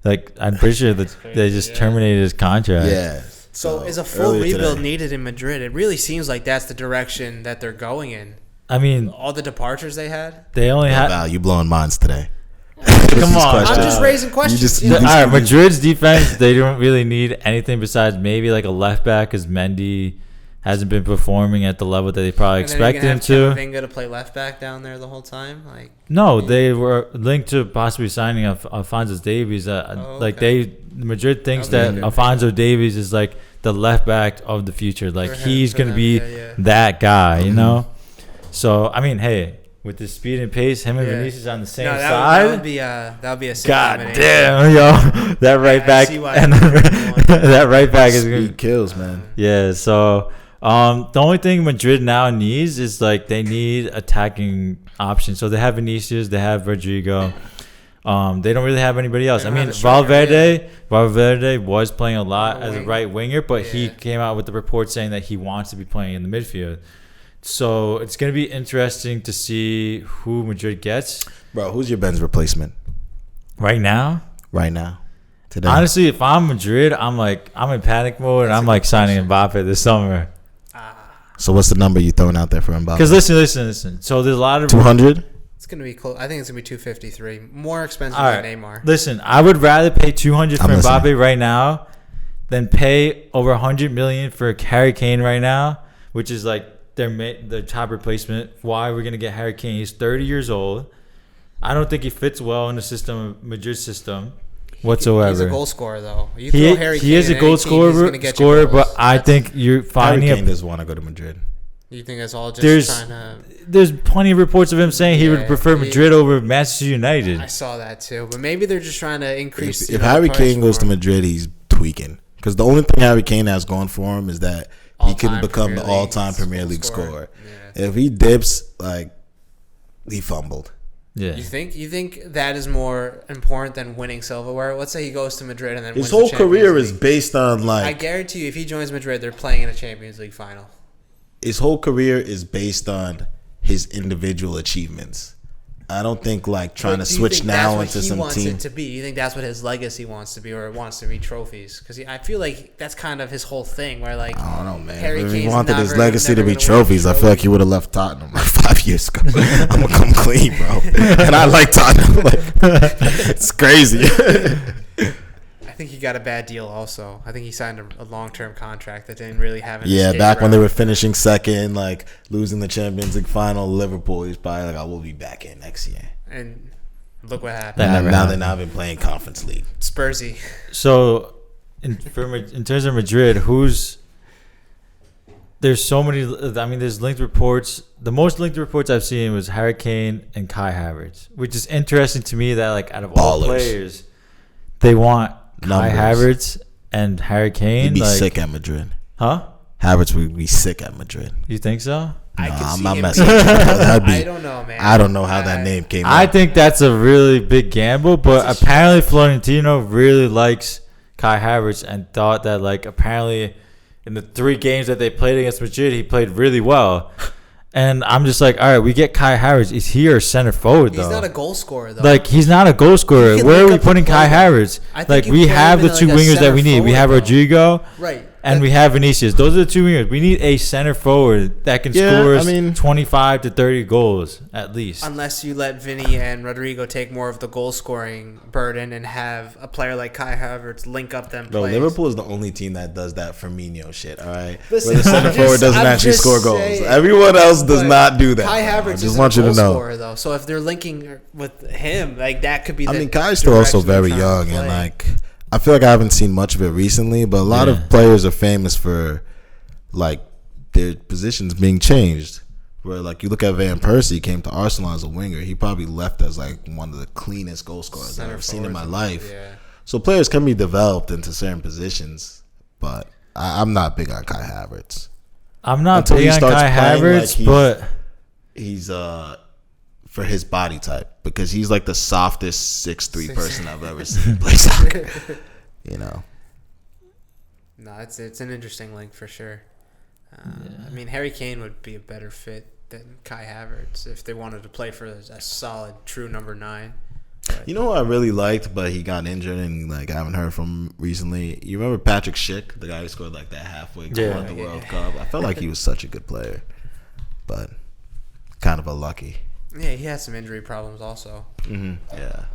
Like I'm pretty sure that they just terminated his contract. Yeah. So is a full rebuild needed in Madrid? It really seems like that's the direction that they're going in. I mean, all the departures they had. They only had. Val, you blowing minds today. Come on, I'm just raising questions. All right, Madrid's defense, they don't really need anything besides maybe like a left back, because Mendy hasn't been performing at the level that they probably expected him to. Camavinga to play left back down there the whole time, like. No, they were linked to possibly signing Alphonso Davies. Madrid thinks that Alphonso Davies is like the left back of the future. Like he's gonna be that guy, you know. So I mean, hey, with the speed and pace, him and Vinicius on the same side. That would be a sick God damn, yo, that right back and that right back is gonna kills, man. Yeah, so. The only thing Madrid now needs is like they need attacking options. So they have Vinicius, they have Rodrigo. They don't really have anybody else. I mean, Valverde was playing a lot as a right winger, but he came out with the report saying that he wants to be playing in the midfield. So it's going to be interesting to see who Madrid gets. Bro, who's your Ben's replacement? Right now? Today. Honestly, if I'm Madrid, I'm in panic mode and I'm like signing Mbappe this summer. So what's the number you throwing out there for Mbappe? Because listen. So there's a lot of 200. It's gonna be close. I think it's gonna be 253. More expensive than Neymar. Listen, I would rather pay 200 for Mbappe right now than pay over 100 million for Harry Kane right now, which is like their top replacement. Why we're gonna get Harry Kane? He's 30 years old. I don't think he fits well in the Madrid system. Whatsoever. He's a goal scorer, though. He is a goal scorer, but I think you're finding Harry Kane doesn't want to go to Madrid. You think that's all just trying to... There's plenty of reports of him saying he would prefer Madrid over Manchester United. I saw that too, but maybe they're just trying to increase. If Harry Kane goes to Madrid, he's tweaking. Because the only thing Harry Kane has going for him is that he can become the all-time Premier League scorer. Yeah. If he dips, like, he fumbled. Yeah. You think that is more important than winning silverware? Let's say he goes to Madrid and then his whole career is based on, like... I guarantee you, if he joins Madrid, they're playing in a Champions League final. His whole career is based on his individual achievements. I don't think like trying to switch now into some team. Wants it to be. You think that's what his legacy wants to be, or it wants to be trophies? Because I feel like that's kind of his whole thing. Where like I don't know, man. Harry if Kane's he wanted his legacy to be trophies, I feel like he would have left Tottenham like 5 years ago. I'm gonna come clean, bro. And I like Tottenham. Like, it's crazy. I think he got a bad deal also. I think he signed a long-term contract that didn't really have an escape back route. When they were finishing second, like losing the Champions League final, Liverpool, he's probably like, I will be back in next year. And look what happened. Now they're not been playing Conference League. Spursy. So, in terms of Madrid, there's so many. I mean, there's linked reports. The most linked reports I've seen was Harry Kane and Kai Havertz, which is interesting to me that like out of all players, they want Kai Havertz and Harry Kane. He'd be sick at Madrid. Huh? Havertz would be sick at Madrid. You think so? I'm not messing with you. I don't know, man. I don't know how that name came out. I think that's a really big gamble, but apparently Florentino really likes Kai Havertz and thought that like apparently in the 3 games that they played against Madrid, he played really well. And I'm just like, all right, we get Kai Havertz. Is he our center forward, though? He's not a goal scorer, though. Like, he's not a goal scorer. Where are we putting Kai Havertz? Like, we have the 2 wingers that we need. We have Rodrigo. Right. And we have Vinicius. Those are the 2 wingers. We need a center forward that can score us 25 to 30 goals at least. Unless you let Vinny and Rodrigo take more of the goal scoring burden and have a player like Kai Havertz link up them plays. Liverpool is the only team that does that Firmino shit, all right? Listen, where the center forward doesn't actually score goals. Everyone else does not do that. Kai Havertz is a goal scorer, though. So if they're linking with him, like that could be the Kai's still also very young and like... I feel like I haven't seen much of it recently, but a lot of players are famous for like their positions being changed. Where like you look at Van Persie, came to Arsenal as a winger. He probably left as like one of the cleanest goal scorers I've ever seen in my life. Yeah. So players can be developed into certain positions, but I'm not big on Kai Havertz. I'm not big on Kai Havertz, but he's for his body type, because he's like the softest 6'3" person I've ever seen play soccer. You know. No, it's an interesting link for sure. I mean, Harry Kane would be a better fit than Kai Havertz if they wanted to play for a solid, true number 9. But, you know who I really liked, but he got injured and like I haven't heard from recently? You remember Patrick Schick, the guy who scored like that halfway goal at the World Cup? I felt like he was such a good player, but kind of unlucky. Yeah, he had some injury problems also. Mm-hmm. Yeah.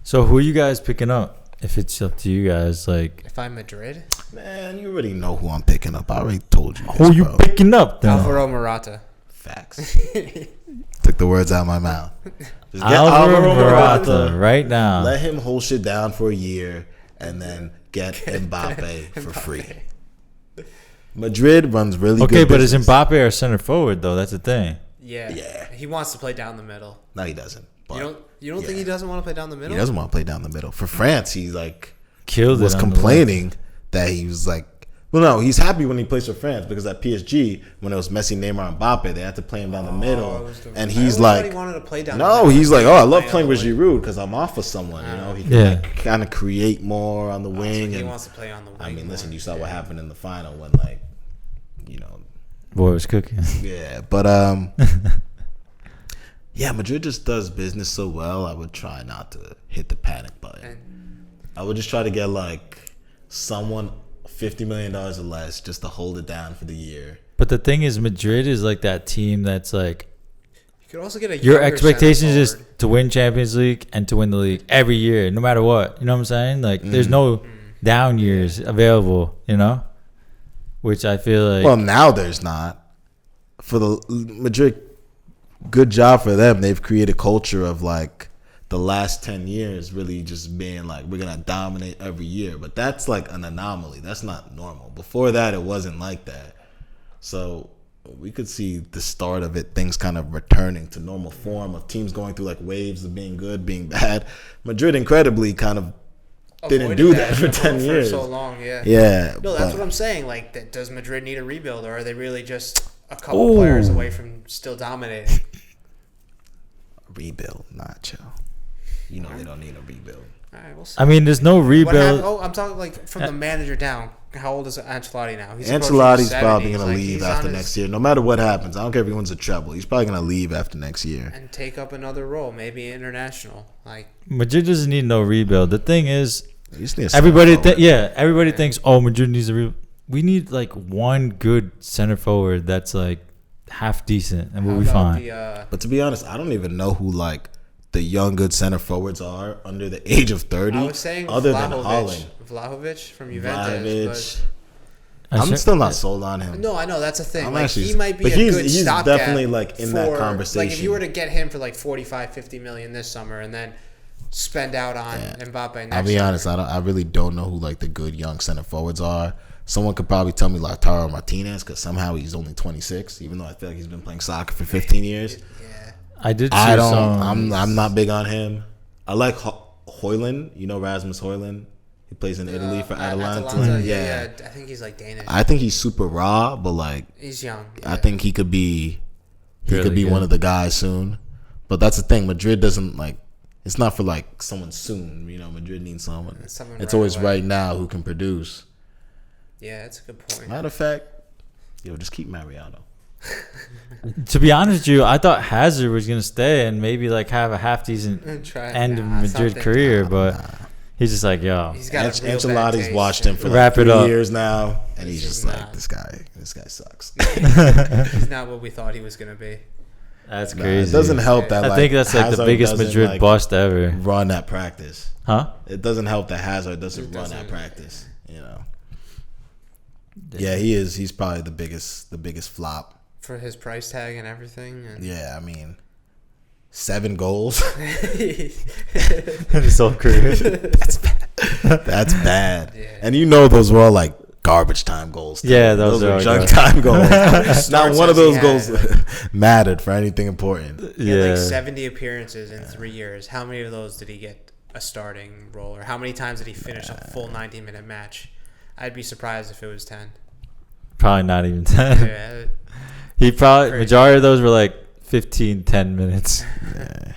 So who are you guys picking up? If it's up to you guys, like if I'm Madrid, man, you already know who I'm picking up. I already told you. Who you picking up? Then? Alvaro Morata. Facts. Took the words out of my mouth. Just get Alvaro Morata right now. Let him hold shit down for a year, and then get Mbappe for free. Madrid runs really good. Okay, but is Mbappe our center forward though? That's the thing. Yeah. He wants to play down the middle. No, he doesn't. You don't think he doesn't want to play down the middle? He doesn't want to play down the middle. For France, he's like was complaining that he was like, well, no, he's happy when he plays for France, because at PSG when it was Messi, Neymar, and Mbappe, they had to play him down the middle, and he's like, he wanted to play down he's like, I love playing with Giroud because I'm off of someone, you know, he can like, kind of create more on the wing. So he and wants to play on the wing. I mean, listen, you saw what happened in the final when like, you know, boy was cooking. Yeah, but yeah, Madrid just does business so well. I would try not to hit the panic button. I would just try to get like someone $50 million or less just to hold it down for the year. But the thing is, Madrid is like that team that's like, you could also get your expectations is to win Champions League and to win the league every year, no matter what. You know what I'm saying? Like, there's no down years available, you know? Which I feel like... Well, now there's not. For the Madrid... Good job for them. They've created a culture of like the last 10 years really just being like, we're going to dominate every year. But that's like an anomaly. That's not normal. Before that, it wasn't like that. So we could see the start of it, things kind of returning to normal form of teams going through like waves of being good, being bad. Madrid incredibly kind of didn't do that for 10 years. For so long, yeah. Yeah. No, that's what I'm saying. Like, does Madrid need a rebuild, or are they really just a couple players away from still dominating? Rebuild, Nacho. You know they don't need a rebuild. All right, we'll see. I mean, there's no rebuild. I'm talking like from the manager down. How old is Ancelotti now? Ancelotti's probably going to leave after next year. No matter what happens. I don't care if he wins a treble. He's probably going to leave after next year. And take up another role, maybe international. Like Madrid doesn't need no rebuild. The thing is, everybody thinks, oh, Madrid needs a rebuild. We need like one good center forward that's like half decent, and we'll be fine. But to be honest, I don't even know who like the young good center forwards are under the age of 30. I was saying other than Haaland. Vlahovic from Juventus. I'm still not sold on him. No, I know that's a thing. He might be a good he's stopgap. Definitely like in that conversation. Like if you were to get him for like 45, 50 million this summer, and then spend out on Mbappe next I'll be honest, I really don't know who like the good young center forwards are. Someone could probably tell me Lautaro Martinez because somehow he's only 26, even though I feel like he's been playing soccer for 15 years. Yeah, I'm not big on him. I like Højlund. You know Rasmus Højlund. He plays in Italy for Atalanta. Yeah, I think he's like Danish. I think he's super raw, but like he's young. Yeah. I think he could be Really one of the guys soon. But that's the thing. Madrid doesn't like. It's not for like someone soon. You know, Madrid needs someone. It's always away. Right now who can produce. Yeah, that's a good point. Matter of fact, just keep Mariano. To be honest with you, I thought Hazard was gonna stay and maybe like have a half decent end of Madrid career, but he's just like, yo. Ancelotti's watched him for like 3 years now, and he's just like, this guy sucks. He's not what we thought he was gonna be. That's crazy. It doesn't help that I think that's like the biggest Madrid bust ever. Run at practice, huh? It doesn't help that Hazard doesn't run at practice. You know. Yeah, he is. He's probably the biggest flop for his price tag and everything. And yeah, I mean, 7 goals in his whole career. That's bad. That's bad. Yeah. And you know those were all like garbage time goals. Too. Yeah, those are junk time goals. Not one of those goals mattered for anything important. He had like 70 appearances in 3 years. How many of those did he get a starting role, or how many times did he finish a full 90-minute match? I'd be surprised if it was 10. Probably not even 10. Yeah, he probably majority of those were like 15, 10 minutes. Yeah.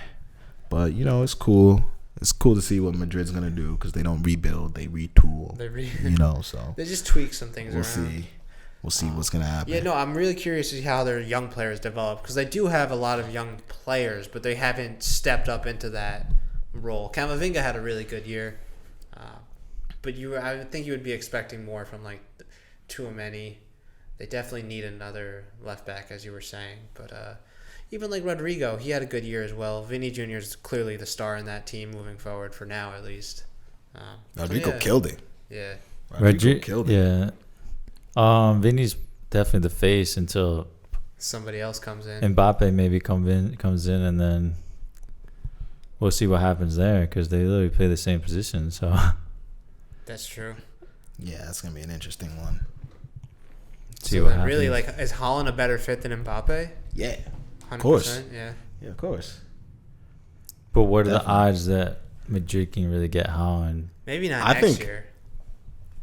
But it's cool. It's cool to see what Madrid's gonna do because they don't rebuild, they retool. So they just tweak some things. We'll see what's gonna happen. Yeah, no, I'm really curious to see how their young players develop because they do have a lot of young players, but they haven't stepped up into that role. Camavinga had a really good year. But I would think you would be expecting more from like Tchouaméni. They definitely need another left back, as you were saying. But even like Rodrigo, he had a good year as well. Vinny Jr. is clearly the star in that team moving forward for now, at least. Rodrigo killed it. Yeah, Rodrigo killed it. Yeah, Vinny's definitely the face until somebody else comes in. Mbappe maybe comes in, and then we'll see what happens there because they literally play the same position. So. That's true. Yeah, that's gonna be an interesting one. See what happens. Really, like, is Haaland a better fit than Mbappe? Yeah, 100%, of course. Yeah, of course. But what are the odds that Madrid can really get Haaland? Maybe not next year.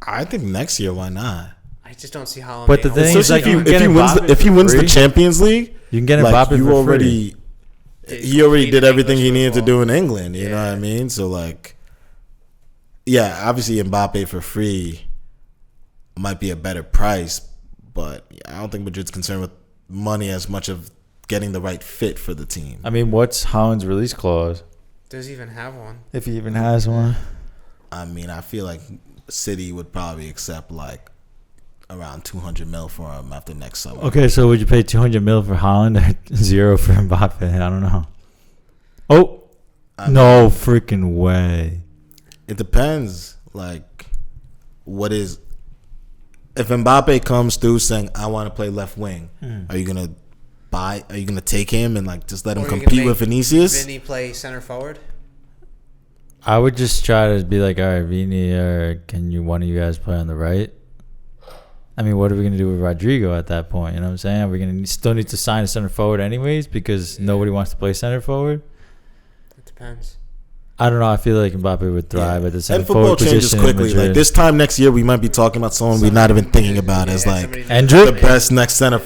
I think next year. Why not? I just don't see Haaland. But the thing is, like, if he wins the Champions League, you can get Mbappe for free. He already did everything he needed to do in England. You know what I mean? So like. Yeah, obviously Mbappe for free might be a better price, but I don't think Madrid's concerned with money as much of getting the right fit for the team. I mean, what's Haaland's release clause? Does he even have one? If he even has one. I mean, I feel like City would probably accept like around 200 mil for him after next summer. Okay, so would you pay 200 mil for Haaland or 0 for Mbappe? I don't know. Oh, no freaking way. It depends, like, if Mbappe comes through saying, I want to play left wing, are you going to take him and, like, just let him compete with Vinicius? Vinny play center forward? I would just try to be like, all right, Vinny, or can one of you guys play on the right? I mean, what are we going to do with Rodrigo at that point? You know what I'm saying? Are we going to still need to sign a center forward anyways because nobody wants to play center forward? It depends. I don't know. I feel like Mbappe would thrive at the center and football forward changes position. quickly. Like this time next year, we might be talking about someone we're not even thinking about as like Endrick? the best next center.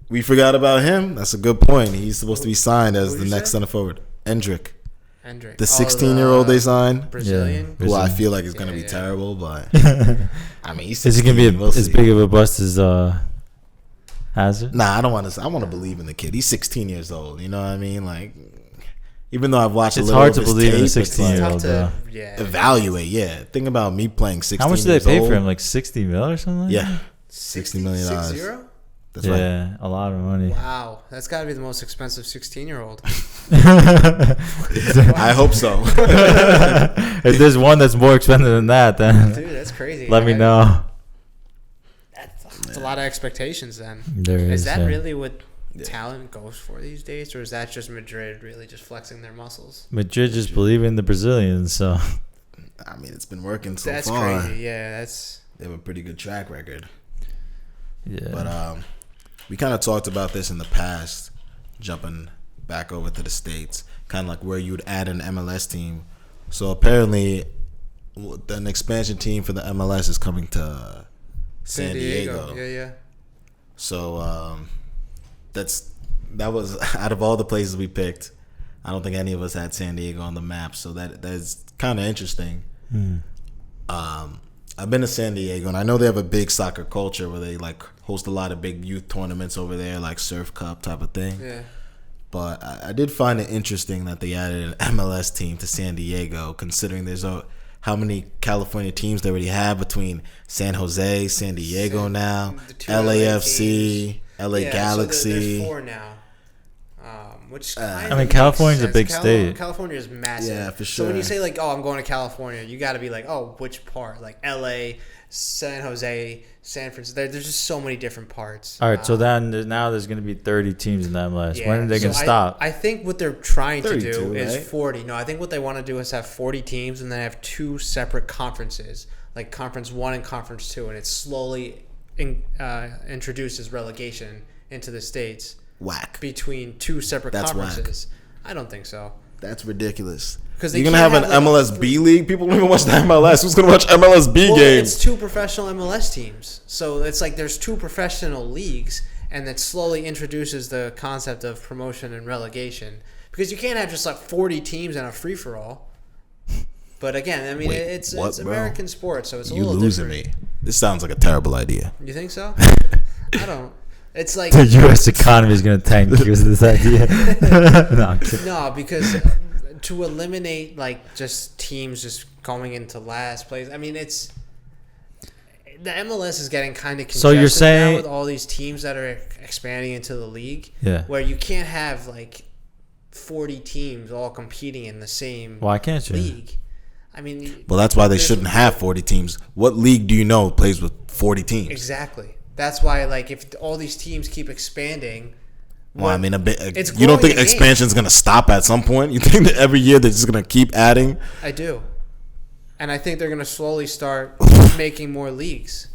We forgot about him. That's a good point. He's supposed to be signed as the next center forward. Endrick. The 16-year-old they signed. Brazilian. Who I feel like is going to be terrible, but I mean, he's 16. Is he going to be as big of a bust as Hazard? Nah, I don't want to. I want to believe in the kid. He's 16 years old. You know what I mean? Like, even though I've watched a little hard of to his believe in a tape, it's 16-year-old, though. Evaluate. Yeah, think about me playing 16. How much did they pay for him? Like $60 million or something? Like yeah, $60 million. 60? That's yeah, a lot of money. Wow, that's got to be the most expensive 16-year-old. I hope so. If there's one that's more expensive than that, then Dude, that's crazy. let me know. That's a lot of expectations then. There Is is that really what talent goes for these days, or is that just Madrid really just flexing their muscles? Madrid just believe in the Brazilians, so. I mean, it's been working so That's far. crazy. Yeah, that's. They have a pretty good track record. Yeah. But we kind of talked about this in the past, jumping back over to the States, kind of like where you would add an MLS team. So apparently, an expansion team for the MLS is coming to San Diego. Yeah. So that was out of all the places we picked, I don't think any of us had San Diego on the map. So that's kind of interesting. I've been to San Diego, and I know they have a big soccer culture where they like host a lot of big youth tournaments over there, like Surf Cup type of thing. Yeah. But I did find it interesting that they added an MLS team to San Diego, considering there's how many California teams they already have between San Jose, San Diego now, LAFC, LA Galaxy. So there's 4 now. Which I mean, California's a big state. California is massive. Yeah, for sure. So when you say like, "Oh, I'm going to California," you got to be like, "Oh, which part?" Like LA, San Jose, San Francisco. There's just so many different parts. All right, so then now there's going to be 30 teams in the MLS. When are they going to stop? I think what they're trying to 32, do is right? 40. No, I think what they want to do is have 40 teams and then have 2 separate conferences, like Conference 1 and Conference 2, and it slowly introduces relegation into the States. Whack. Between 2 separate conferences. Whack. I don't think so. That's ridiculous. Because you're gonna have an MLS B league. People don't even watch the MLS. Who's gonna watch MLS B games? It's 2 professional MLS teams, so it's like there's 2 professional leagues, and that slowly introduces the concept of promotion and relegation. Because you can't have just like 40 teams in a free for all. But again, I mean, it's American sports, so it's a little different. You losing me. This sounds like a terrible idea. You think so? I don't. It's like the U.S. economy is going to tank because of this idea. No, because to eliminate like just teams just going into last place. I mean, the MLS is getting kind of congested so you're saying, now with all these teams that are expanding into the league. Yeah. Where you can't have like 40 teams all competing in the same why can't you? league. I mean, well, that's why they shouldn't have 40 teams. What league do you know plays with 40 teams? Exactly. That's why, like, if all these teams keep expanding, well, I mean, you don't think expansion is going to stop at some point? You think that every year they're just going to keep adding? I do, and I think they're going to slowly start making more leagues.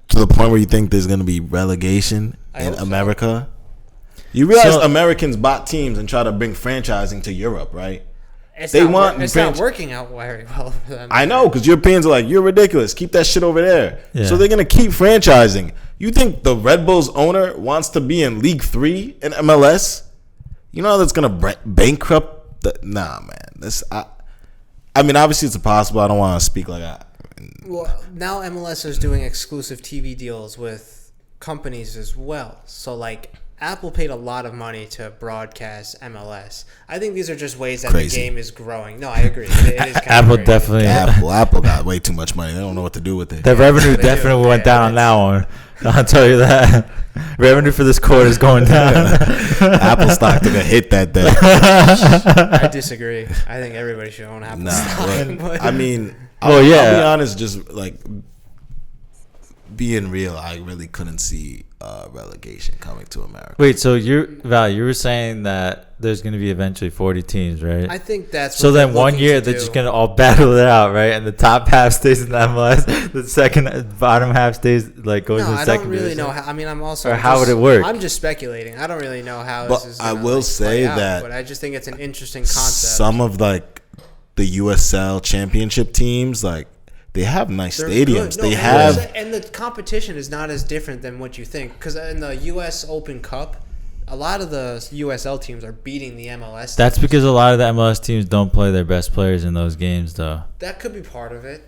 To the point where you think there's going to be relegation in America? So. You realize Americans bought teams and try to bring franchising to Europe, right? It's not working out very well for them. I know, because Europeans are like, you're ridiculous. Keep that shit over there. Yeah. So they're going to keep franchising. You think the Red Bulls owner wants to be in League 3 in MLS? You know how that's going to bankrupt? Nah, man. I mean, obviously it's impossible. I don't want to speak like that. Well, now MLS is doing exclusive TV deals with companies as well. So, like, Apple paid a lot of money to broadcast MLS. I think these are just ways that the game is growing. No, I agree. It is Apple definitely. Apple got way too much money. They don't know what to do with it. The revenue definitely went down on that one. I'll tell you that. Revenue for this quarter is going down. Apple stock took a hit that day. I disagree. I think everybody should own Apple stock. I mean, I'll be honest, just like being real, I really couldn't see relegation coming to America. Wait, so you were saying that there's going to be eventually 40 teams, right? I think that's so. What Then one looking year to they're do. just going to all battle it out, right? And the top half stays in the MLS. The second bottom half stays goes to the I second. don't really division. know. I mean, I'm also. Or how would it work? I'm just speculating. I don't really know how. But this is I gonna, will like, say play out, that but I just think it's an interesting concept. some of like the USL championship teams, like they have nice They're stadiums. good. No, they and have, and the competition is not as different than what you think. Because in the U.S. Open Cup, a lot of the USL teams are beating the MLS. That's teams. because a lot of the MLS teams don't play their best players in those games, though. That could be part of it.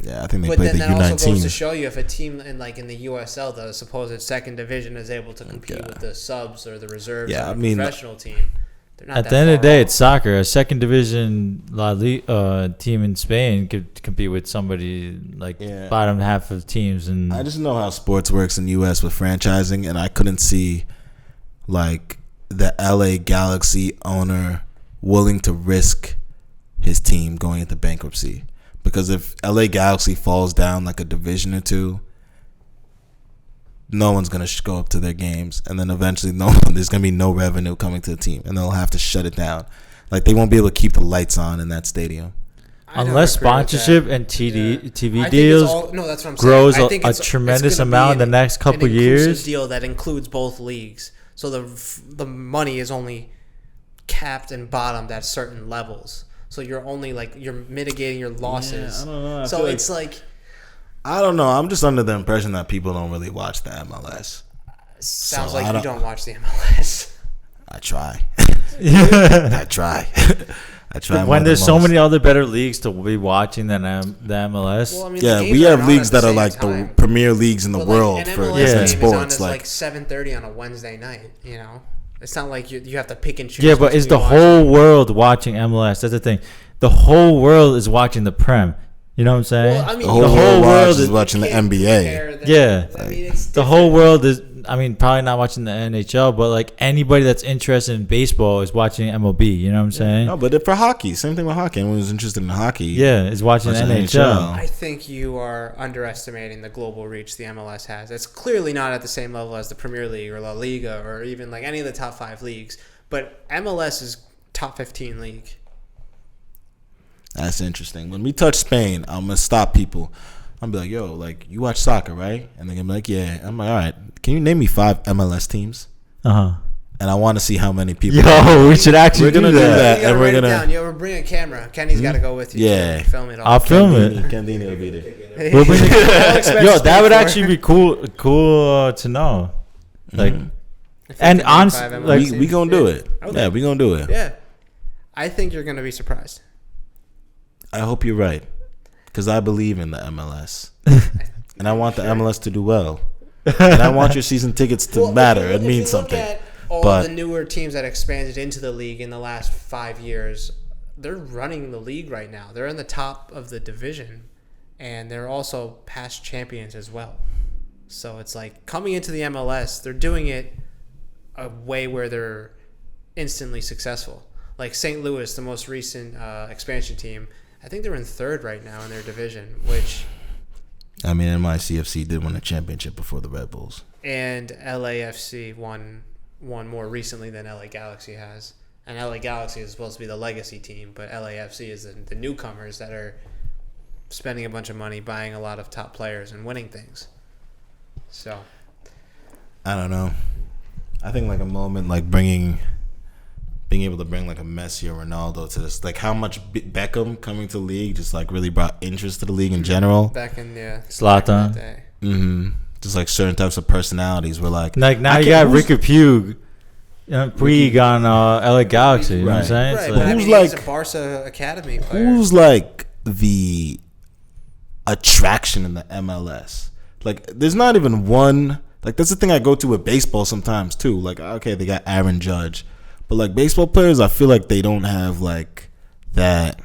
yeah, I think they But play then the that also U19 goes to teams. show you if a team in the USL, the supposed second division, is able to compete Yeah. with the subs or the reserves Yeah, of I a mean, professional team. They're not At that the end of far the day, off. it's soccer. A second division team in Spain could compete with somebody like Yeah. bottom half of teams. And I just know how sports works in the U.S. with franchising, and I couldn't see like the LA Galaxy owner willing to risk his team going into bankruptcy. Because if LA Galaxy falls down like a division or two, no one's going to go up to their games. And then eventually there's going to be no revenue coming to the team. And they'll have to shut it down. Like they won't be able to keep the lights on in that stadium. I don't unless agree with that. sponsorship and Yeah. TV I think deals it's all, no, that's what I'm grows saying. I think a it's tremendous gonna be amount in the next couple an inclusive years. deal that includes both leagues. So the money is only capped and bottomed at certain levels. So you're only you're mitigating your losses. I don't know. I So feel it's I don't know. I'm just under the impression that people don't really watch the MLS. sounds So like I you don't- don't watch the MLS. I try. I try. I try. more When than there's so most. many other better leagues to be watching than the MLS. Well, I mean, the Yeah, games we have aren't on leagues at the that are same like time. the premier leagues in the But, world an for MLS Yeah. game instant is sports. on Like 7:30 on a Wednesday night. You know, it's not like you have to pick and choose. Yeah, but is the between whole watching. world watching MLS? That's the thing. The whole world is watching the Prem. You know what I'm saying? Well, I mean, the whole the world whole world is is- watching the can't NBA. compare them. Yeah. I mean, it's The whole world is. I mean, probably not watching the NHL, but like anybody that's interested in baseball is watching MLB. You know what I'm saying? No, but for hockey, same thing with hockey. Anyone who's interested in hockey, Yeah, is watching Watching NHL. I think you are underestimating the global reach the MLS has. It's clearly not at the same level as the Premier League or La Liga or even like any of the top 5 leagues. But MLS is top 15 league. that's interesting. When we touch Spain, I'm gonna stop people. I'm gonna be like, yo, like you watch soccer, right? And they're gonna be like, yeah. I'm like, all right. Can you name me 5 MLS teams? Uh And I want to see how many people. huh. Yo, we should actually We're gonna do do that. that. You gotta and we're write it gonna- down. You bring a camera. Kenny's got to go with you. Yeah. So film it all. I'll film it. Candini will be there. We'll bring All expenses Yo, that paid would for. actually be cool to know. Like, Mhm. If you and could name honest- 5 MLS like, we teams. gonna do it. Okay. Yeah, we gonna do it. Yeah. I think you're going to be surprised. I hope you're right, because I believe in the MLS, and I want the MLS to do well, and I want your season tickets to Well, matter. if It you means look something. At all But- the newer teams that expanded into the league in the last 5 years, they're running the league right now. They're in the top of the division, and they're also past champions as well. So it's like coming into the MLS, they're doing it a way where they're instantly successful. Like St. Louis, the most recent expansion team, I think they're in 3rd right now in their division, which I mean, NYCFC did win a championship before the Red Bulls. and LAFC won more recently than LA Galaxy has. And LA Galaxy is supposed to be the legacy team, but LAFC is the newcomers that are spending a bunch of money, buying a lot of top players, and winning things. So I don't know. I think like a moment like being able to bring like a Messi or Ronaldo to this, like how much Beckham coming to the league just like really brought interest to the league in general. back in Zlatan. that day. Mm-hmm. Just like certain types of personalities were like now I you can't- got who's- Ricky Puig, Puig on LA Galaxy. You know what I'm Right. saying? Right, So- but I Who's mean, he's a like- Barca Academy player. Who's like the attraction in the MLS? Like, there's not even one. Like, that's the thing I go to with baseball sometimes too. Like, okay, they got Aaron Judge, but like baseball players, I feel like they don't have like that,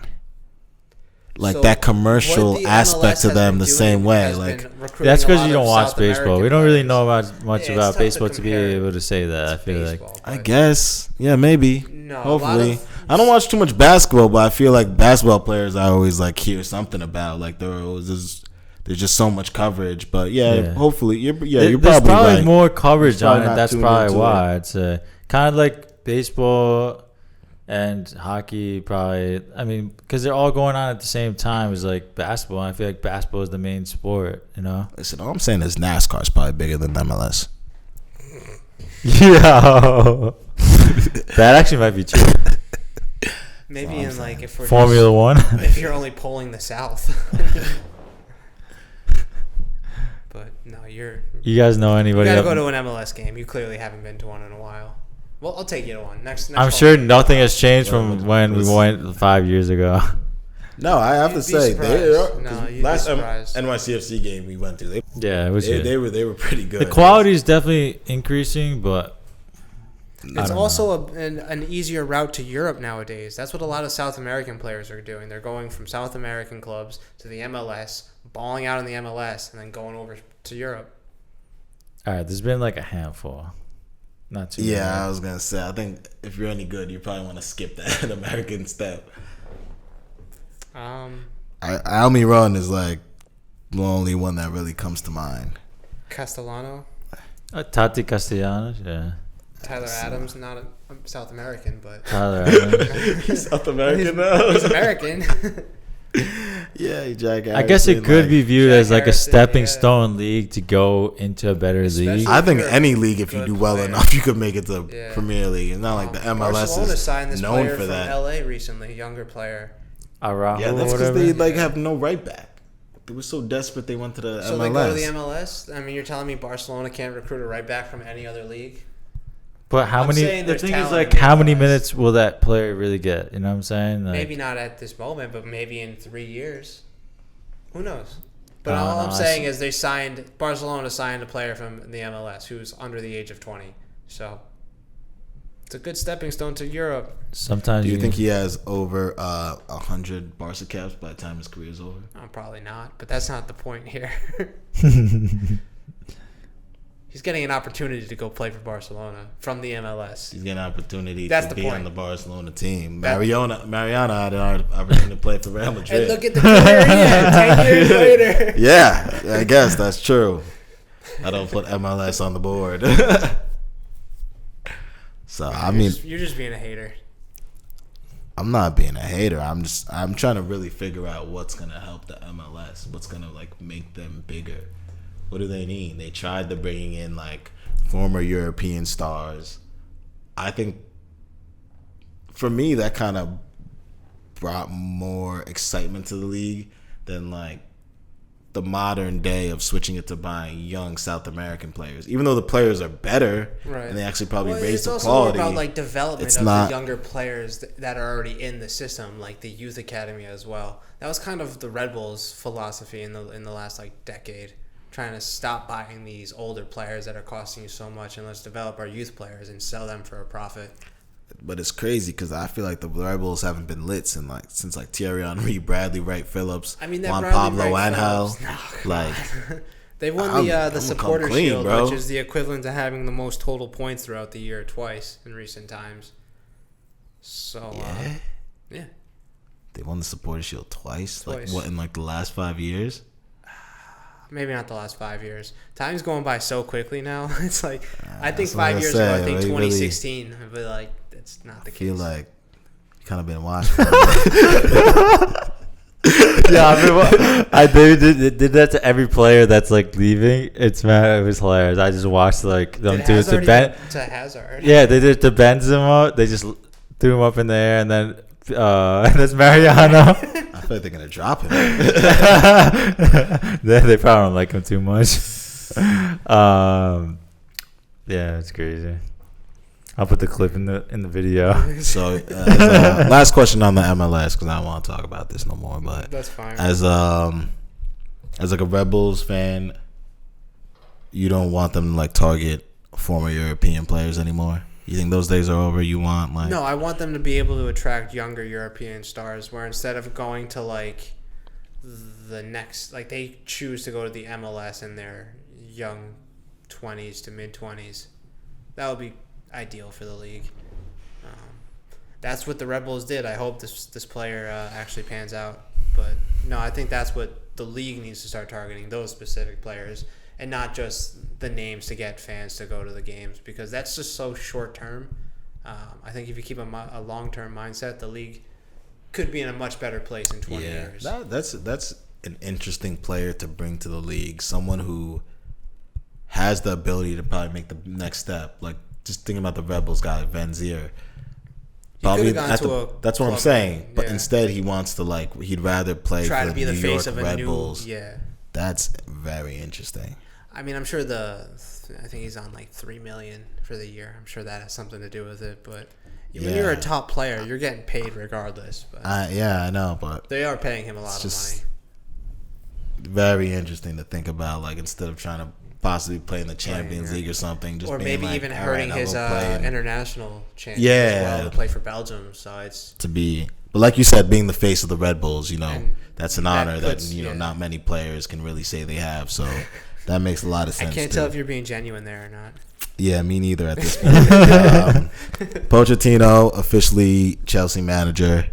So that commercial what the aspect MLS to has them been the doing same way. has Like, been recruiting That's a because lot you don't of watch South baseball. American We don't really players. know much Yeah, it's about tough to baseball to be compare able to say that. I It's feel like. baseball, I but- guess, yeah, maybe. No, a lot Hopefully, of- I don't watch too much basketball, but I feel like basketball players I always like hear something about. Like there's just so much coverage. But yeah. Hopefully, you're There's probably right. more coverage There's probably on it. not That's tuned probably into why it's kind of like baseball and hockey probably. I mean, because they're all going on at the same time as like basketball. I feel like basketball is the main sport. You know. Listen, all I'm saying is NASCAR is probably bigger than MLS. Yeah, that actually might be true. Maybe in like if we're Formula One. if you're only polling the South. But no, you guys know anybody? You gotta go to an MLS game. You clearly haven't been to one in a while. Well, I'll take you to one. Next I'm sure nothing has changed from when we went 5 years ago. No, I have to say last surprised. NYCFC game we went to, Yeah, it was good. They were pretty good. The quality is definitely increasing, but it's also an easier route to Europe nowadays. That's what a lot of South American players are doing. They're going from South American clubs to the MLS, balling out in the MLS, and then going over to Europe. All right, there's been like a handful. Not too many. Yeah, I was going to say, I think if you're any good, you probably want to skip that American step. Almiron is like the only one that really comes to mind. Castellano? Tati Castellanos, yeah. Tyler Adams, not a South American, but Tyler Adams. He's South American though. He's American. Yeah, Jack Harrison. I guess it could be viewed Jack as like Harrison, a stepping stone league to go into a better Especially league. I think any league, if you do well enough, you could make it to Yeah. Premier League. It's not like the MLS Barcelona is signed this known player for from that. LA recently, younger player. Araujo Yeah, or that's because whatever. they have no right back. They were so desperate they went to the So MLS. they go to the MLS? I mean, you're telling me Barcelona can't recruit a right back from any other league? But how I'm many? saying The there's thing is, talent like, in the how many MLS. minutes will that player really get? You know what I'm saying? Like, Maybe not at this moment, but maybe in 3 years. Who knows? But I don't all know, I'm I saying see. is Barcelona signed a player from the MLS who's under the age of 20. So it's a good stepping stone to Europe. sometimes Do you think he has over 100 Barca caps by the time his career is over? Probably not, but that's not the point here. He's getting an opportunity to go play for Barcelona from the MLS. He's getting an opportunity That's to the be point. on the Barcelona team. Mariana had an opportunity to play for Real Madrid. And look at the career he had 10 years later. Yeah, I guess that's true. I don't put MLS on the board. So I mean, You're just being a hater. I'm not being a hater. I'm trying to really figure out what's gonna help the MLS. What's gonna like make them bigger. What do they need? They tried to bring in like former European stars. I think for me that kind of brought more excitement to the league than like the modern day of switching it to buying young South American players. Even though the players are better Right. and they actually probably raise the It's quality. also more about like development it's of not- the younger players that are already in the system, like the youth academy as well. That was kind of the Red Bulls' philosophy in the last like decade, trying to stop buying these older players that are costing you so much and let's develop our youth players and sell them for a profit. But it's crazy because I feel like the Red Bulls haven't been lit since Thierry Henry, Bradley Wright Phillips, I mean, that Juan Bradley Pablo Wright Angel. Phillips, no, come Like They won I'm the gonna supporter come clean, shield, bro. which is the equivalent to having the most total points throughout the year twice in recent times. So yeah. they won the Supporters Shield twice. Twice. Like what in like the last 5 years? Maybe not the last 5 years. Time's going by so quickly now. It's like I think that's what I 5 years say, ago, I think like, 2016. But like that's not the I feel case. like you kind of been watching. Yeah, did that to every player that's like leaving. It was hilarious. I just watched like them do it to Ben. To Hazard. Yeah, they did it to Benzema. They just threw him up in the air, and then that's Mariano. I feel like they're gonna drop him. They probably don't like him too much. Yeah, it's crazy. I'll put the clip in the video. So last question on the MLS because I don't want to talk about this no more. But That's fine. as like a Red Bulls fan, you don't want them to like target former European players anymore. You think those days are over? You want like No, I want them to be able to attract younger European stars where instead of going to like the next, like they choose to go to the MLS in their young 20s to mid 20s. That would be ideal for the league. That's what the Red Bulls did. I hope this player actually pans out. But no, I think that's what the league needs to start targeting, those specific players, and not just the names to get fans to go to the games because that's just so short term. I think if you keep a long-term mindset, the league could be in a much better place in 20 years. That's an interesting player to bring to the league. Someone who has the ability to probably make the next step. Like, just thinking about the Rebels guy, Van Zier. Probably that's what I'm saying. But instead, he wants to he'd rather play for the New York Red Bulls. That's very interesting. I mean, I'm sure I think he's on like $3 million for the year. I'm sure that has something to do with it. But when you're a top player, you're getting paid regardless. But I know, but they are paying him a lot of money. Very interesting to think about. Like, instead of trying to possibly play in the Champions League or something, just or being maybe even hurting his international chance as well to play for Belgium. So it's but like you said, being the face of the Red Bulls, that's an honor that not many players can really say they have. So that makes a lot of sense. I can't tell if you're being genuine there or not. Yeah, me neither at this point. Pochettino, officially Chelsea manager.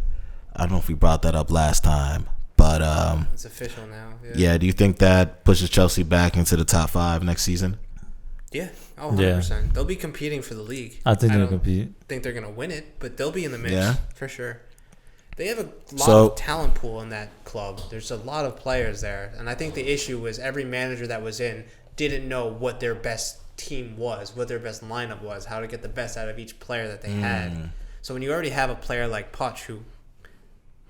I don't know if we brought that up last time, but it's official now. Yeah, do you think that pushes Chelsea back into the top 5 next season? Yeah, 100%. They'll be competing for the league. I think they'll compete. I think they're going to win it, but they'll be in the mix for sure. They have a lot of talent pool in that club. There's a lot of players there, and I think the issue was every manager that was in didn't know what their best team was, what their best lineup was, how to get the best out of each player that they had. So when you already have a player like Poch who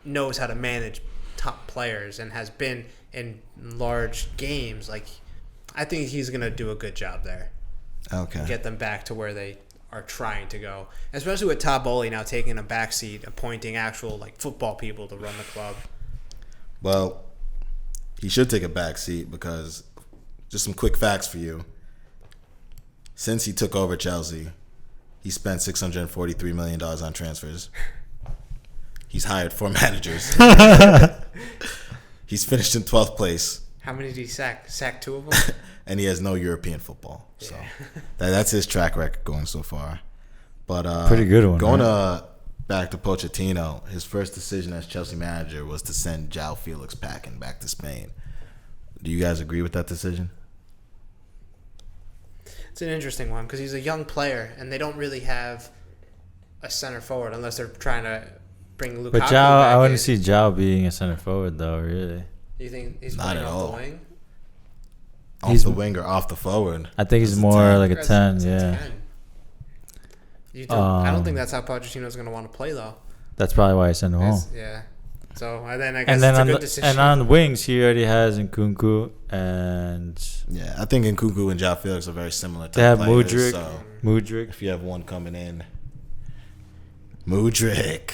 knows how to manage top players and has been in large games, I think he's going to do a good job there. Okay. Get them back to where they are trying to go. Especially with Todd Bowley now taking a backseat, appointing actual football people to run the club. Well, he should take a backseat because just some quick facts for you. Since he took over Chelsea, he spent $643 million on transfers. He's hired 4 managers. He's finished in 12th place. How many did he sack? Sacked 2 of them? And he has no European football. So that's his track record going so far. But pretty good one. Going back to Pochettino, his first decision as Chelsea manager was to send João Felix packing back to Spain. Do you guys agree with that decision? It's an interesting one because he's a young player and they don't really have a center forward unless they're trying to bring Lukaku back. But I wouldn't see João being a center forward though, really. You think he's not playing at off all. the wing? Off the wing or off the forward? I think he's more like a 10, You don't, I don't think that's how Pochettino's going to want to play though. That's probably why I sent him home. Yeah. So I guess it's a good decision. And on the wings, he already has Nkunku and I think Nkunku and João Felix are very similar. They have players, Mudryk. If you have one coming in, Mudryk.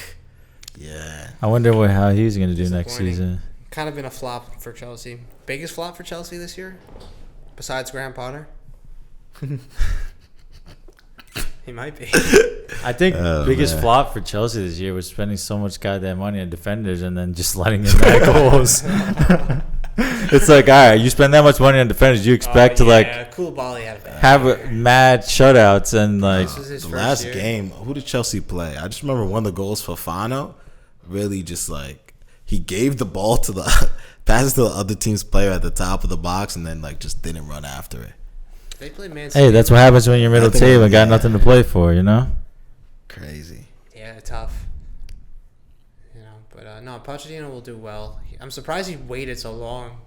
Yeah. I wonder how he's going to do next season. Kind of been a flop for Chelsea. Biggest flop for Chelsea this year, besides Graham Potter. He might be. I think biggest flop for Chelsea this year was spending so much goddamn money on defenders and then just letting them back goals. It's like, all right, you spend that much money on defenders, you expect to Koulibaly had a bad have mad shutouts and the last game. Who did Chelsea play? I just remember one of the goals for Fano. Really, just he gave the ball to the passes to the other team's player at the top of the box and then just didn't run after it. They played Man City. Hey, that's what happens when you're middle table and got nothing to play for, Crazy. Yeah, tough. But no, Pochettino will do well. I'm surprised he waited so long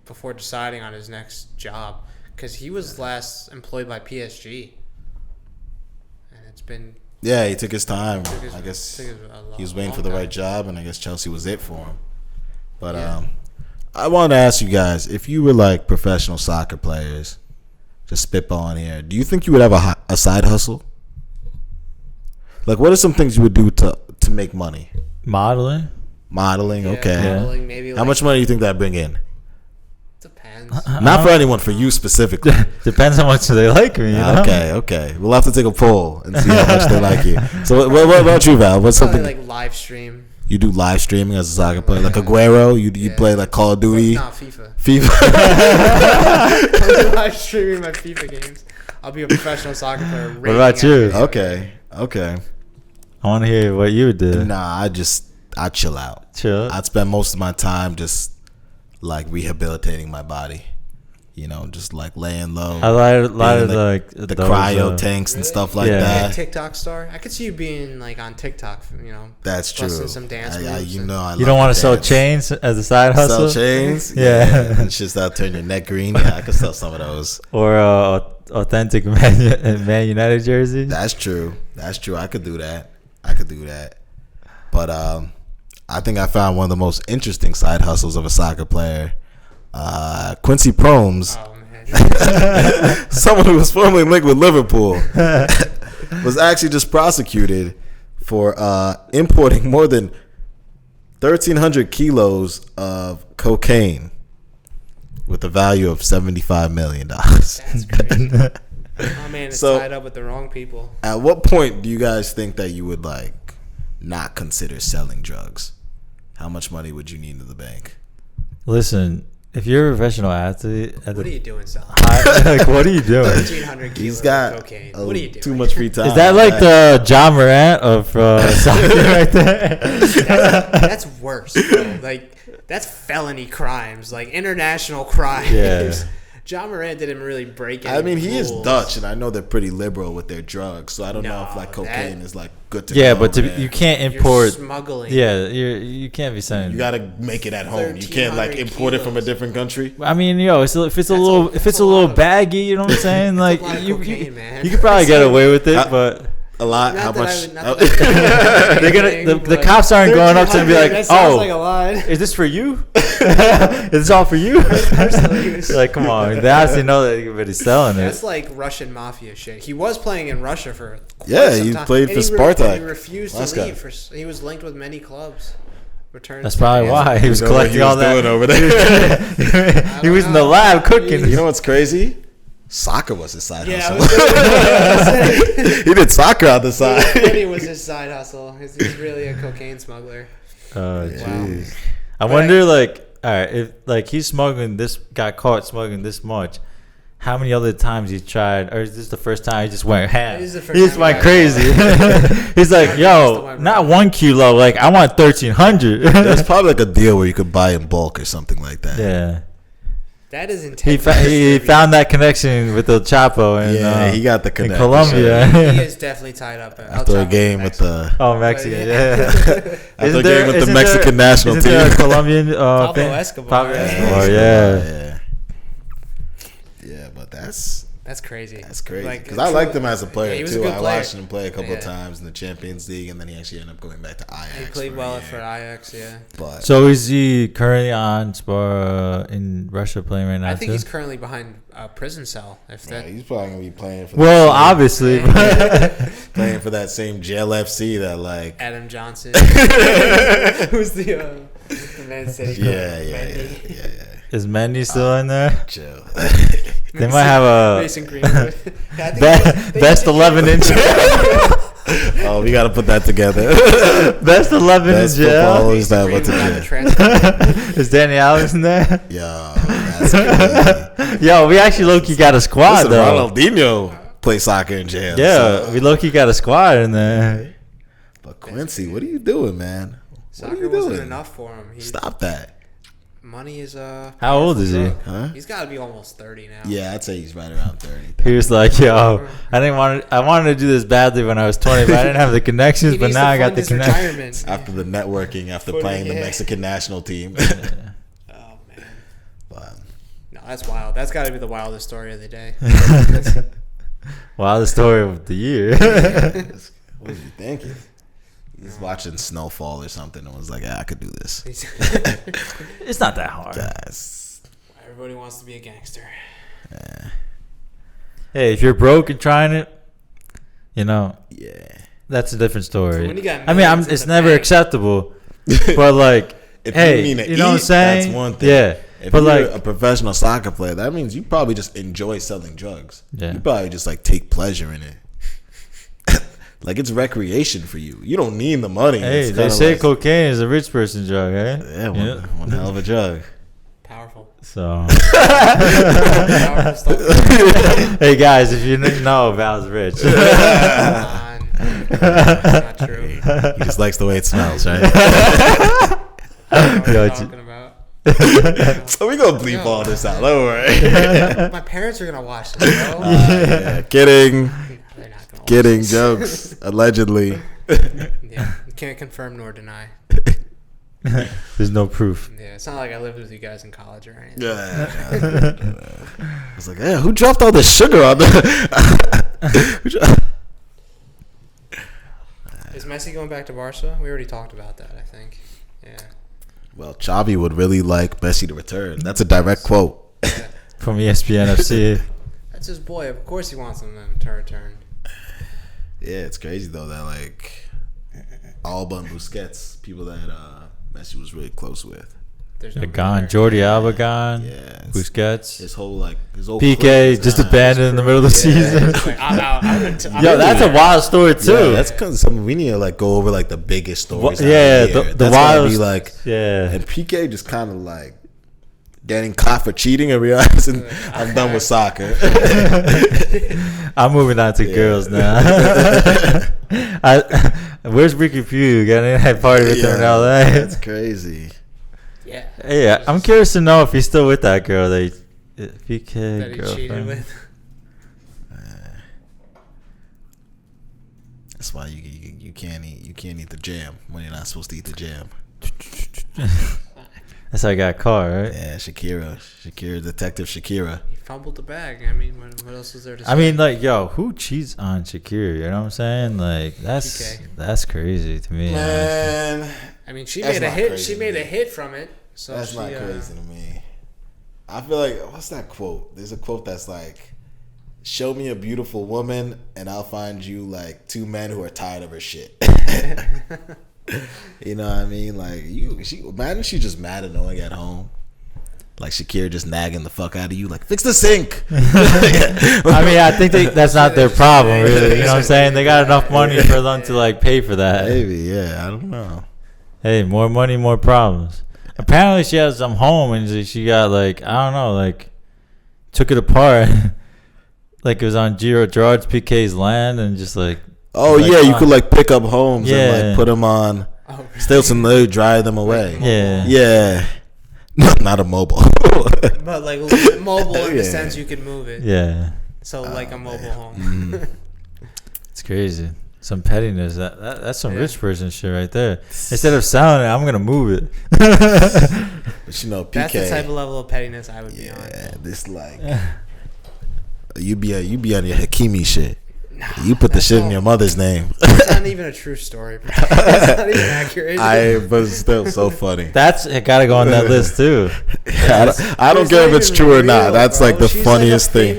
before deciding on his next job because he was last employed by PSG. And it's been... Yeah, he took his time. I guess he was waiting for the right job, and I guess Chelsea was it for him. But I wanted to ask you guys, if you were professional soccer players, just spitballing here, do you think you would have a side hustle? What are some things you would do to make money? Modeling, okay. Modeling, maybe how much money do you think that'd bring in? Depends. Not for anyone, for you specifically. Depends how much they like me. Okay. We'll have to take a poll and see how much they like you. So, what about you, Val? What's probably something live stream? You do live streaming as a soccer player, like Aguero. You play Call of Duty. No, FIFA. FIFA. I'll be live streaming my FIFA games. I'll be a professional soccer player. What about you? Okay. I want to hear what you would do. Nah, I'd chill out. Chill. I'd spend most of my time just rehabilitating my body. just like laying low. A lot of the those, cryo tanks and Really? stuff like Yeah. that. TikTok star. I could see you being like on TikTok. That's true. busting some dance moves I You love don't want to sell dance. chains as a side hustle, Sell chains? Yeah. And just out turn your neck green. Yeah, I could sell some of those. or authentic Man United jersey. That's true. I could do that. But I think I found one of the most interesting side hustles of a soccer player. Quincy Promes, Oh man. someone who was formerly linked with Liverpool, was actually just prosecuted for importing more than 1,300 kilos of cocaine with a value of $75 million. That's crazy. Oh man, it's So- tied up with the wrong people. At what point do you guys think that you would not consider selling drugs? How much money would you need in the bank? Listen, if you're a professional athlete, What are you doing, Sal? what are you doing? 1,300 kilos He's of got cocaine. What are you doing? too much free time. Is that like the John Morant of soccer right there? That's worse, bro. Like, that's felony crimes, like international crimes. Yeah. John Morant didn't really break any I mean, he is rules. Dutch, and I know they're pretty liberal with their drugs, so I don't know if No, cocaine that- is good to Yeah, go. but man. you can't You're import. smuggling. Yeah, you can't be sending. You gotta make it at home. You can't 1,300 import it from a kilos. different country. I mean, if it's That's a little lot of- baggy, you know what I'm saying? Like a lot of you cocaine, man. you could probably get away with it, I- but A lot. Not How that much? I would- not that they're gonna the but cops aren't going up to him and be 1,300, like, that sounds oh, like a lot. is this for you? Is this all for you? Like, come on, they obviously know that everybody's selling it. That's like Russian mafia shit. He was playing in Russia for quite Yeah, some he time. played And for he Spartak. He refused Last to guy. leave. He was linked with many clubs. Returned That's to probably Japan. why he was You know what collecting all doing that. over there. He was in the lab cooking. You know what's crazy? Soccer was his side Yeah, I hustle. was gonna say. He did soccer on the side. Money was his side hustle. He's really a cocaine smuggler. Oh, Wow. jeez. I wonder, all right, if got caught smuggling this much, how many other times he tried, or is this the first time he just went ham? This is the first He just time went he crazy. He's like, Just yo, went not wrong. 1 kilo, I want 1,300. There's probably a deal where you could buy in bulk or something like that. Yeah. That is intense. He found that connection with El Chapo and he got the in connection. Colombia. He is definitely tied up. After a game with the Oh, Mexican, yeah. after a game with the Mexican national isn't there team. a Colombian Pablo fan? Escobar. Pablo Yeah. Escobar, yeah. Yeah, but that's crazy. crazy because I liked him as a player Yeah, he was a too. good I player. watched him play a couple Yeah. of times in the Champions League, and then he actually ended up going back to Ajax. He played for a well year. for Ajax. Yeah. But So is he currently on in Russia playing right now? I think too? he's currently behind a prison cell. If yeah, that. he's probably gonna be playing for Well, that obviously. playing for that same JLFC that Adam Johnson, who's the Man City. yeah. Is Mendy still in there? Chill. They might have a Mason Greenwood. Yeah, I think best they- 11 in jail. Oh, we got to put that together. Best 11 Best in jail. football is that what Greenwood to got the do? transfer. Is Danny Alves in there? Yo, that's crazy. Yo, we actually low-key got a squad, Listen, though. Ronaldinho play soccer in jail. Yeah, so- we low-key got a squad in there. But Quincy, what are you doing, man? What are Soccer you wasn't doing? enough for him. Stop that. Money is How old is he? Huh? He's got to be almost 30 now. Yeah, I'd say he's right around 30. He was like, yo, I wanted to do this badly when I was 20, but I didn't have the connections, He but needs now to I got fund the his connections. retirement. After the networking, after Footy, playing the yeah. Mexican national team. Oh man, But no, that's wild. That's got to be the wildest story of the day. Wow, the story of the year. what was he thinking? He's watching Snowfall or something and was like, yeah, I could do this. It's not that hard. That's, Everybody wants to be a gangster. Hey, if you're broke and trying it, yeah. that's a different story. When you got I mean, millions in it's the never bank. acceptable, but like, If hey, you mean to know what I'm eat, saying? that's one thing. Yeah, If but you're like, a professional soccer player, that means you probably just enjoy selling drugs. Yeah. You probably just take pleasure in it. Like it's recreation for you. You don't need the money. hey, It's they kinda say like- cocaine is a rich person drug, eh? Yeah, one hell of a drug. Powerful. So, Powerful stuff. hey guys, if you didn't know, Val's rich. Come on. That's not true. He just likes the way it smells, right? I don't know what Yo, you're it's- talking about. So we gonna bleep all this out. Don't worry. My parents are gonna watch this. Bro. Yeah, kidding. They're not gonna watch Kidding. this. Jokes. Allegedly. Yeah, can't confirm nor deny. There's no proof. Yeah, it's not like I lived with you guys in college or anything. Yeah. I was like, yeah, who dropped all this sugar on the? Is Messi going back to Barca? We already talked about that, I think. Yeah. Well, Xavi would really like Messi to return. That's a direct quote. Yeah. From ESPN FC. That's his boy. Of course he wants him to return. Yeah, it's crazy though that like Alba and Busquets, people that Messi was really close with. There's They're no gone. there. Jordi Alba gone. Yeah, Busquets. his whole PK just abandoned in the middle of the season. It's like, I'm out. Yo, that's a wild story too. Yeah, that's because we need to like go over like the biggest stories. Yeah, out of the that's wild. Be like, Yeah. and PK just kind of like getting caught for cheating and realizing I'm done with soccer. I'm moving on to girls now. Where's Ricky Pugh? Got any party with him in LA? That's crazy. Yeah. Yeah, I'm curious to know if he's still with that girl that PK That he cheated girlfriend. with. That's why you can't eat the jam when you're not supposed to eat the jam. That's how I got caught, right? Yeah, Shakira, Detective Shakira. He fumbled the bag. I mean, what else is there to say? I mean, like, yo, who cheats on Shakira? You know what I'm saying? Like, that's crazy to me. Man, I mean, she That's made a not hit. crazy She to made me. a hit from it. So that's she, not crazy to me. I feel like, what's that quote? There's a quote that's like, show me a beautiful woman and I'll find you like two men who are tired of her shit. You know what I mean? Like, imagine she's just mad annoying at home. Like Shakira just nagging the fuck out of you, like, fix the sink. I mean, I think that's not their problem, really. You know what I'm saying? They got enough money for them to like pay for that. Maybe, yeah, I don't know. Hey, more money, more problems. Apparently, she has some home and she got like, I don't know, like took it apart, like it was on Gerard's PK's land and just like. Oh like, yeah, you could like pick up homes and like put them on stilts and they dry them away. Yeah, yeah, not a mobile, but like mobile in the sense you could move it. Yeah. So like a mobile home. It's crazy. Some pettiness. That's some rich person shit right there. Instead of selling it, I'm gonna move it. But you know, PK. That's the type of level of pettiness I would be on. Yeah, this like you be on your Hakimi shit. You put the shit in your mother's name. It's not even a true story, bro. It's not even accurate. But it's still so funny. That's it. Gotta go on that list too. I don't care if it's true or not. That's like the funniest thing.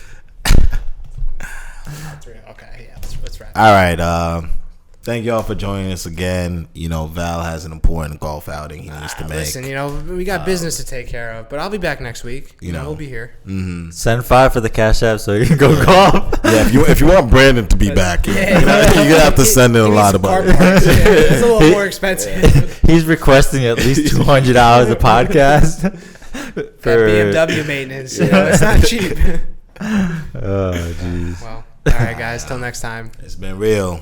That's real. Okay, yeah, let's wrap. All right. Thank y'all for joining us again. You know, Val has an important golf outing he needs to make. Listen, you know, we got business to take care of, but I'll be back next week. You know, we'll be here. Mm-hmm. Send 5 for the Cash App so you can go golf. Yeah, if you want Brandon to be back, you're gonna have to send in a lot of money. It's a little more expensive. He's requesting at least $200 a podcast That BMW maintenance, you know, it's not cheap. Oh, jeez. Well, all right, guys. Till next time. It's been real.